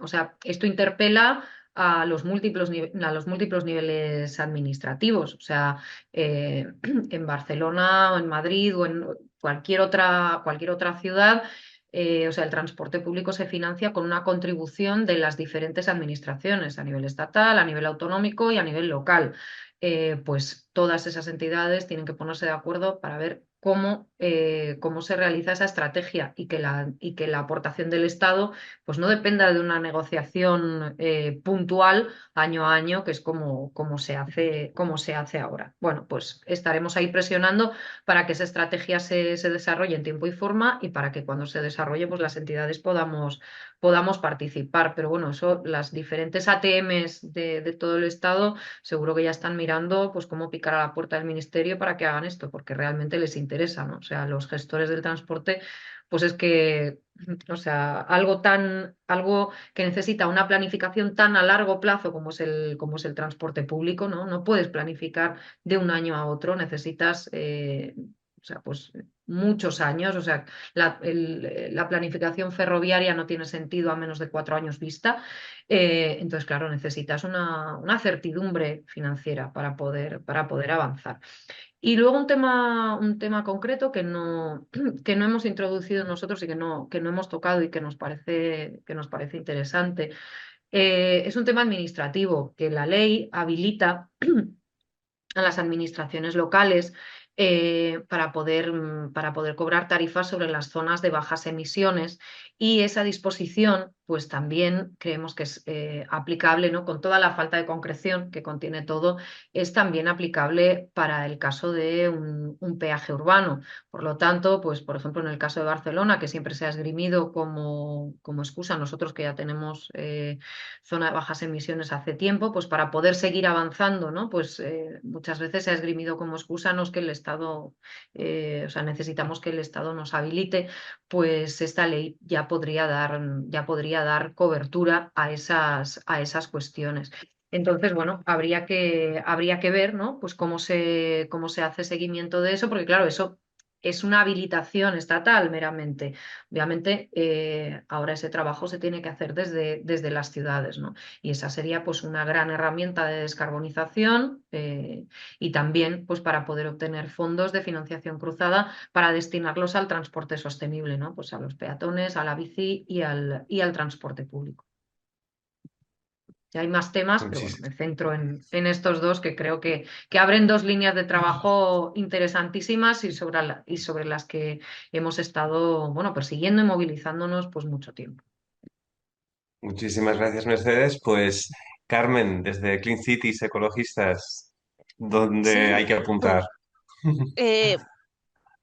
S4: o sea, esto interpela a los múltiplos niveles administrativos. O sea, en Barcelona o en Madrid o en cualquier otra ciudad, o sea, el transporte público se financia con una contribución de las diferentes administraciones a nivel estatal, a nivel autonómico y a nivel local. Pues todas esas entidades tienen que ponerse de acuerdo para ver cómo se realiza esa estrategia y que la aportación del Estado pues no dependa de una negociación puntual año a año, que es como se hace ahora. Bueno, pues estaremos ahí presionando para que esa estrategia se desarrolle en tiempo y forma y para que cuando se desarrolle, pues las entidades podamos participar. Pero bueno, eso, las diferentes ATMs de todo el Estado seguro que ya están mirando pues cómo picar a la puerta del ministerio para que hagan esto, porque realmente les interesa, ¿no? O sea, los gestores del transporte, pues es que, o sea, algo que necesita una planificación tan a largo plazo como es el transporte público, ¿no? No puedes planificar de un año a otro, necesitas, o sea, pues muchos años, o sea, la planificación ferroviaria no tiene sentido a menos de 4 años vista. Entonces, claro, necesitas una certidumbre financiera para poder avanzar. Y luego un tema concreto que no hemos introducido nosotros y que no hemos tocado y que nos parece interesante. Es un tema administrativo, que la ley habilita a las administraciones locales para poder cobrar tarifas sobre las zonas de bajas emisiones, y esa disposición pues también creemos que es aplicable, ¿no? Con toda la falta de concreción que contiene todo, es también aplicable para el caso de un peaje urbano. Por lo tanto, pues por ejemplo en el caso de Barcelona, que siempre se ha esgrimido como excusa, nosotros que ya tenemos zona de bajas emisiones hace tiempo, pues para poder seguir avanzando, ¿no? Pues muchas veces se ha esgrimido como excusa no es que el Estado, o sea, necesitamos que el Estado nos habilite, pues esta ley ya podría dar cobertura a esas cuestiones. Entonces, bueno, habría que ver, ¿no? Pues cómo se hace seguimiento de eso, porque claro, eso es una habilitación estatal meramente. Obviamente, ahora ese trabajo se tiene que hacer desde las ciudades, ¿no? Y esa sería pues una gran herramienta de descarbonización, y también pues para poder obtener fondos de financiación cruzada para destinarlos al transporte sostenible, ¿no? Pues a los peatones, a la bici y al transporte público. Ya hay más temas, pero bueno,
S1: Muchis-
S4: me centro en estos dos que creo que abren dos líneas de trabajo interesantísimas y sobre las que hemos estado, bueno, persiguiendo y movilizándonos pues mucho tiempo.
S1: Muchísimas gracias, Mercedes. Pues Carmen, desde Clean Cities Ecologistas, ¿dónde hay
S5: Sí,
S1: que apuntar?
S5: eh,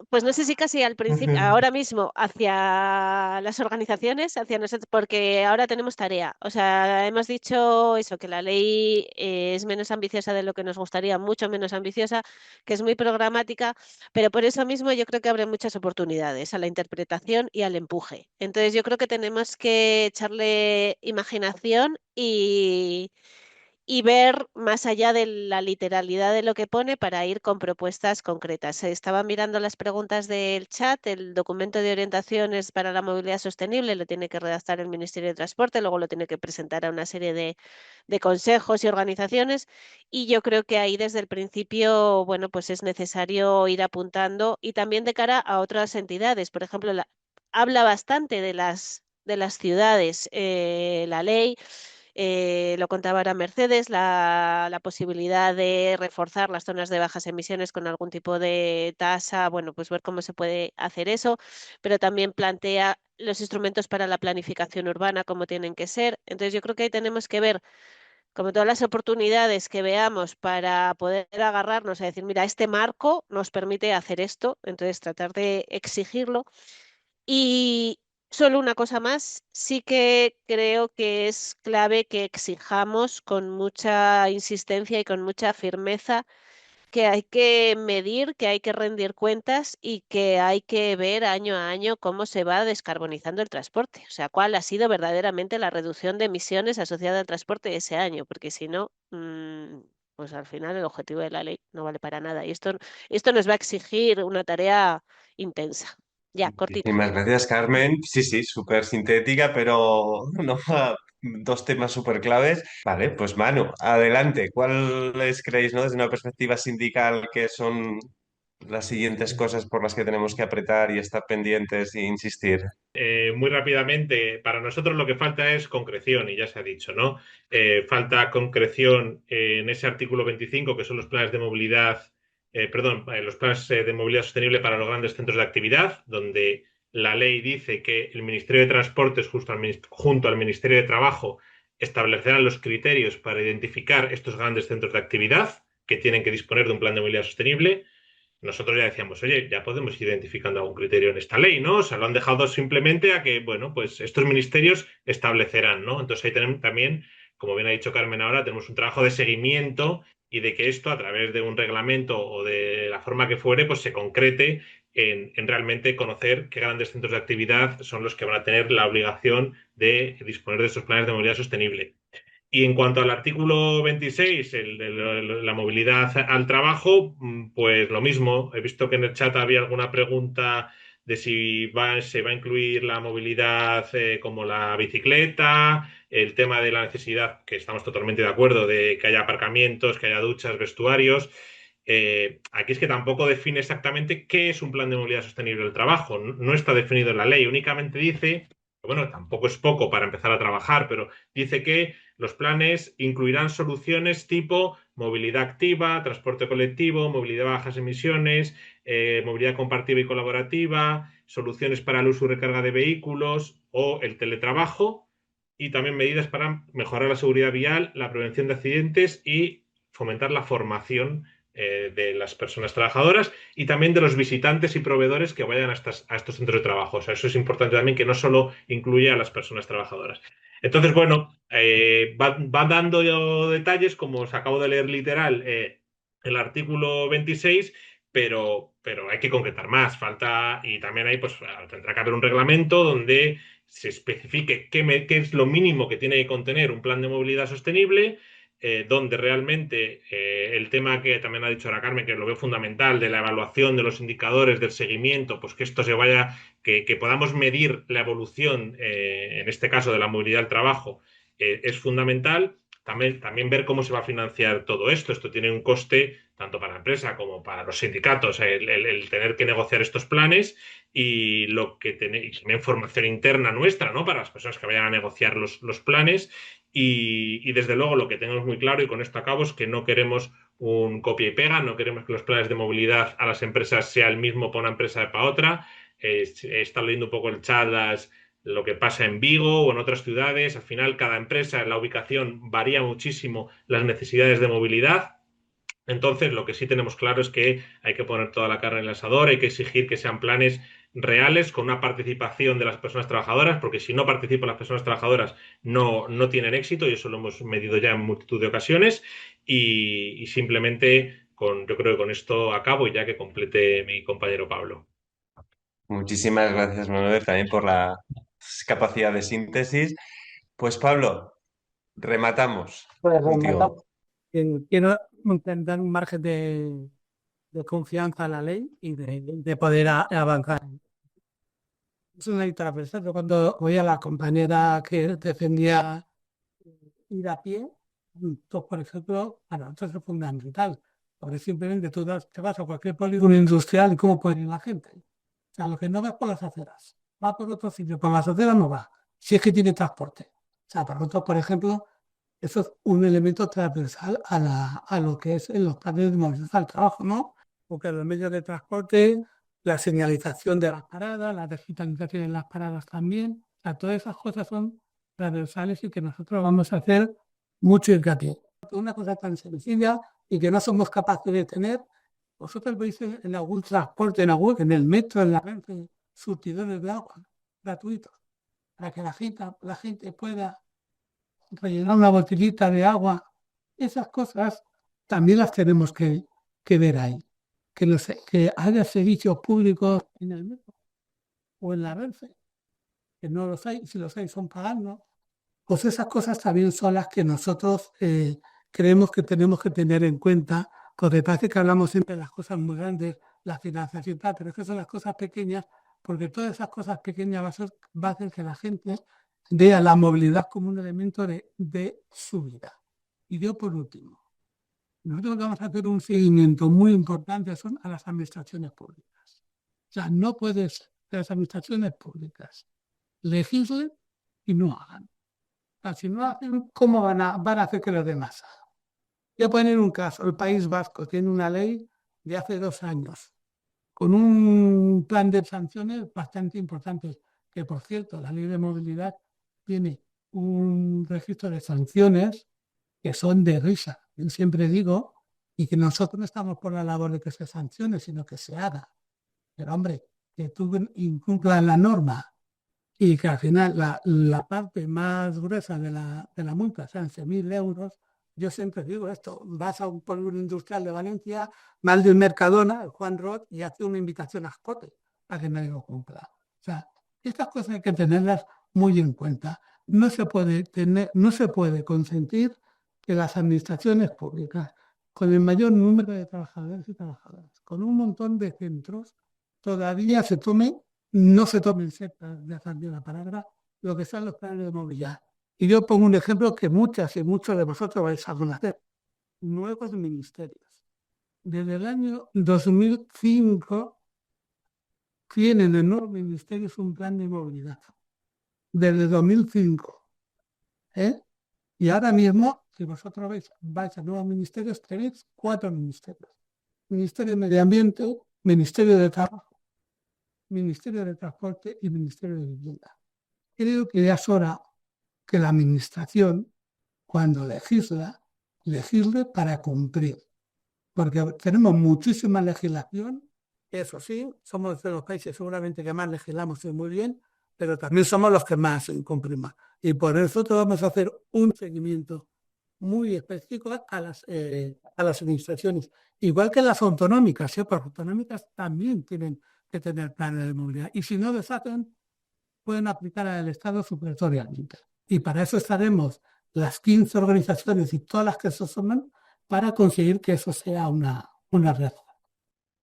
S5: pues no sé si casi al principio, ahora mismo, hacia las organizaciones, hacia nosotros, porque ahora tenemos tarea. O sea, hemos dicho eso, que la ley es menos ambiciosa de lo que nos gustaría, mucho menos ambiciosa, que es muy programática, pero por eso mismo yo creo que abre muchas oportunidades a la interpretación y al empuje. Entonces yo creo que tenemos que echarle imaginación y ver más allá de la literalidad de lo que pone para ir con propuestas concretas. Estaba mirando las preguntas del chat, el documento de orientaciones para la movilidad sostenible lo tiene que redactar el Ministerio de Transporte, luego lo tiene que presentar a una serie de consejos y organizaciones, y yo creo que ahí desde el principio, bueno, pues es necesario ir apuntando y también de cara a otras entidades. Por ejemplo, habla bastante de las ciudades, la ley. Lo contaba ahora Mercedes, la posibilidad de reforzar las zonas de bajas emisiones con algún tipo de tasa, bueno, pues ver cómo se puede hacer eso, pero también plantea los instrumentos para la planificación urbana, cómo tienen que ser. Entonces yo creo que ahí tenemos que ver como todas las oportunidades que veamos para poder agarrarnos a decir, mira, este marco nos permite hacer esto, entonces tratar de exigirlo. Y solo una cosa más, sí que creo que es clave que exijamos con mucha insistencia y con mucha firmeza que hay que medir, que hay que rendir cuentas y que hay que ver año a año cómo se va descarbonizando el transporte. O sea, cuál ha sido verdaderamente la reducción de emisiones asociada al transporte ese año, porque si no, pues al final el objetivo de la ley no vale para nada. Y esto nos va a exigir una tarea intensa. Ya, cortito.
S1: Muchísimas gracias, Carmen. Sí, sí, súper sintética, pero no, dos temas súper claves. Vale, pues Manu, adelante. ¿Cuáles creéis, no, desde una perspectiva sindical, que son las siguientes cosas por las que tenemos que apretar y estar pendientes e insistir?
S7: Muy rápidamente, para nosotros lo que falta es concreción, y ya se ha dicho, ¿no? Falta concreción en ese artículo 25, que son los planes de movilidad, los planes de movilidad sostenible para los grandes centros de actividad, donde la ley dice que el Ministerio de Transportes, junto al Ministerio de Trabajo, establecerán los criterios para identificar estos grandes centros de actividad que tienen que disponer de un plan de movilidad sostenible. Nosotros ya decíamos, oye, ya podemos ir identificando algún criterio en esta ley, ¿no? O sea, lo han dejado simplemente a que, bueno, pues estos ministerios establecerán, ¿no? Entonces ahí tenemos también, como bien ha dicho Carmen ahora, tenemos un trabajo de seguimiento y de que esto, a través de un reglamento o de la forma que fuere, pues se concrete en realmente conocer qué grandes centros de actividad son los que van a tener la obligación de disponer de estos planes de movilidad sostenible. Y en cuanto al artículo 26, el de la movilidad al trabajo, pues lo mismo. He visto que en el chat había alguna pregunta de si se va a incluir la movilidad como la bicicleta, el tema de la necesidad, que estamos totalmente de acuerdo, de que haya aparcamientos, que haya duchas, vestuarios. Aquí es que tampoco define exactamente qué es un plan de movilidad sostenible del trabajo. No está definido en la ley, únicamente dice, bueno, tampoco es poco para empezar a trabajar, pero dice que los planes incluirán soluciones tipo movilidad activa, transporte colectivo, movilidad a bajas emisiones, movilidad compartida y colaborativa, soluciones para el uso y recarga de vehículos o el teletrabajo, y también medidas para mejorar la seguridad vial, la prevención de accidentes y fomentar la formación de las personas trabajadoras y también de los visitantes y proveedores que vayan a estos centros de trabajo. O sea, eso es importante también, que no solo incluya a las personas trabajadoras. Entonces, bueno, va dando detalles, como os acabo de leer literal, el artículo 26, pero hay que concretar más. Falta, y también hay, pues tendrá que haber un reglamento donde se especifique qué es lo mínimo que tiene que contener un plan de movilidad sostenible, donde realmente el tema que también ha dicho ahora Carmen, que lo veo fundamental, de la evaluación de los indicadores, del seguimiento, pues que esto se vaya, que podamos medir la evolución, en este caso de la movilidad al trabajo, es fundamental. También ver cómo se va a financiar todo esto. Esto tiene un coste tanto para la empresa como para los sindicatos, el tener que negociar estos planes, y lo que y también formación interna nuestra, ¿no? Para las personas que vayan a negociar los planes. Y desde luego lo que tenemos muy claro, y con esto acabo, es que no queremos un copia y pega, no queremos que los planes de movilidad a las empresas sea el mismo para una empresa y para otra. He estado leyendo un poco el chat lo que pasa en Vigo o en otras ciudades. Al final, cada empresa, la ubicación varía muchísimo las necesidades de movilidad. Entonces, lo que sí tenemos claro es que hay que poner toda la carne en el asador, hay que exigir que sean planes reales, con una participación de las personas trabajadoras, porque si no participan las personas trabajadoras no tienen éxito, y eso lo hemos medido ya en multitud de ocasiones. Y simplemente, yo creo que con esto acabo, y ya que complete mi compañero Pablo.
S1: Muchísimas gracias, Manuel, también por la capacidad de síntesis. Pues Pablo, rematamos
S6: Pues rematamos.
S1: contigo.
S6: Quiero intentar un margen de confianza en la ley y de poder avanzar. Es una ley transversal. Yo cuando oía a la compañera que defendía ir a pie, pues, por ejemplo, para nosotros es fundamental, porque simplemente te vas a cualquier polígono industrial y cómo puede ir la gente. O sea, lo que no va por las aceras, va por otro sitio, por las aceras no va, si es que tiene transporte. O sea, para nosotros, por ejemplo, Eso es un elemento transversal a lo que es en los planes de movilidad al trabajo, ¿no? Porque los medios de transporte, la señalización de las paradas, la digitalización en las paradas también, o sea, todas esas cosas son transversales y que nosotros vamos a hacer mucho hincapié. Una cosa tan sencilla y que no somos capaces de tener, vosotros veis en algún transporte, en el metro, en la Renfe, surtidores de agua gratuitos, para que la gente pueda rellenar una botellita de agua. Esas cosas también las tenemos que ver ahí. Que haya servicios públicos en el metro o en la Renfe, que no los hay, si los hay son pagando. Pues esas cosas también son las que nosotros creemos que tenemos que tener en cuenta, porque parece que hablamos siempre de las cosas muy grandes, la financiación y tal, pero es que son las cosas pequeñas, porque todas esas cosas pequeñas va a hacer que la gente vea la movilidad como un elemento de su vida. Y yo por último, nosotros vamos a hacer un seguimiento muy importante son a las administraciones públicas. O sea, no puedes que las administraciones públicas legislen y no hagan. Si no hacen, ¿cómo van a hacer que los demás hagan? Voy a poner un caso. El País Vasco tiene una ley de hace 2 años con un plan de sanciones bastante importante, que por cierto, la ley de movilidad tiene un registro de sanciones que son de risa. Yo siempre digo, y que nosotros no estamos por la labor de que se sancione, sino que se haga. Pero hombre, que tú incumplas la norma y que al final la parte más gruesa de la multa sean 11.000 euros, yo siempre digo esto, vas a un polígono industrial de Valencia, mal de un Mercadona, el Juan Roth, y hace una invitación a Escote para que nadie lo cumpla. O sea, estas cosas hay que tenerlas muy en cuenta. No se puede consentir que las administraciones públicas, con el mayor número de trabajadores y trabajadoras, con un montón de centros, todavía no se tomen en serio, de cambiar la palabra, lo que son los planes de movilidad. Y yo pongo un ejemplo que muchas y muchos de vosotros vais a conocer. Nuevos ministerios. Desde el año 2005 tienen en nuevos ministerios un plan de movilidad. Desde 2005. ¿eh? Y ahora mismo, si vosotros vais a nuevos ministerios, tenéis 4 ministerios. Ministerio de Medio Ambiente, Ministerio de Trabajo, Ministerio de Transporte y Ministerio de Vivienda. Creo que ya es hora que la administración, cuando legisle para cumplir. Porque tenemos muchísima legislación, eso sí, somos de los países seguramente que más legislamos y muy bien, pero también somos los que más incumplimos. Y por eso vamos a hacer un seguimiento muy específico a las administraciones. Igual que las autonómicas, ¿sí? Porque las autonómicas también tienen que tener planes de movilidad. Y si no los hacen, pueden aplicar al Estado supletoriamente. Y para eso estaremos las 15 organizaciones y todas las que se suman para conseguir que eso sea una realidad.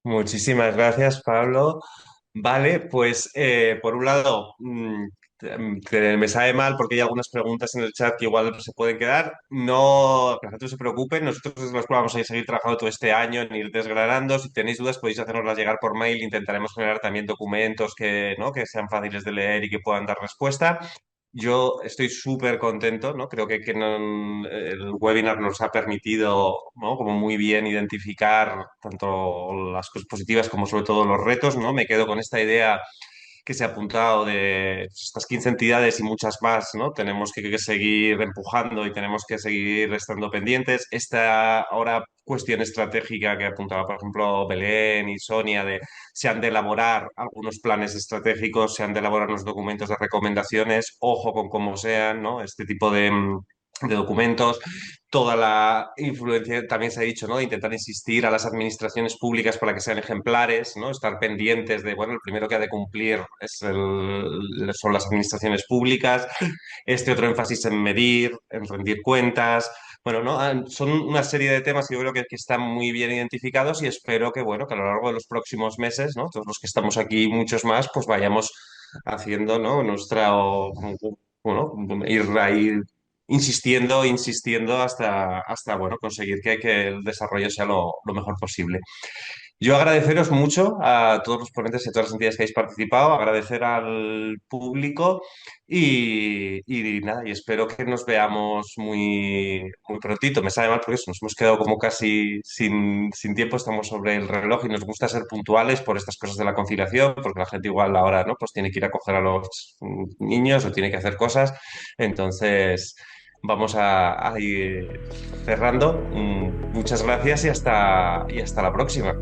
S1: Muchísimas gracias, Pablo. Vale, pues por un lado, me sabe mal porque hay algunas preguntas en el chat que igual se pueden quedar. No, que no se preocupen, nosotros desde la escuela vamos a seguir trabajando todo este año en ir desgranando. Si tenéis dudas podéis hacernoslas llegar por mail. Intentaremos generar también documentos ¿no? que sean fáciles de leer y que puedan dar respuesta. Yo estoy súper contento, ¿no? Creo que el webinar nos ha permitido, ¿no? Como muy bien identificar tanto las cosas positivas como sobre todo los retos, ¿no? Me quedo con esta idea que se ha apuntado de estas 15 entidades y muchas más, ¿no? Tenemos que seguir empujando y tenemos que seguir estando pendientes. Esta ahora cuestión estratégica que apuntaba, por ejemplo, Belén y Sonia, de se han de elaborar algunos planes estratégicos, se han de elaborar los documentos de recomendaciones, ojo con cómo sean, ¿no? Este tipo de documentos, toda la influencia, también se ha dicho, ¿no? De intentar insistir a las administraciones públicas para que sean ejemplares, ¿no? Estar pendientes de, bueno, el primero que ha de cumplir son las administraciones públicas, este otro énfasis en medir, en rendir cuentas. Bueno, ¿no? Son una serie de temas que yo creo que están muy bien identificados y espero que, bueno, que a lo largo de los próximos meses, ¿no? Todos los que estamos aquí y muchos más, pues vayamos haciendo, ¿no? Bueno, ir ahí insistiendo hasta bueno, conseguir que el desarrollo sea lo mejor posible. Yo agradeceros mucho a todos los ponentes y a todas las entidades que habéis participado, agradecer al público y nada, y espero que nos veamos muy prontito. Me sabe mal porque eso, nos hemos quedado como casi sin tiempo, estamos sobre el reloj y nos gusta ser puntuales por estas cosas de la conciliación, porque la gente igual ahora, ¿no? Pues tiene que ir a coger a los niños o tiene que hacer cosas. Entonces, vamos a ir cerrando. Muchas gracias y hasta la próxima.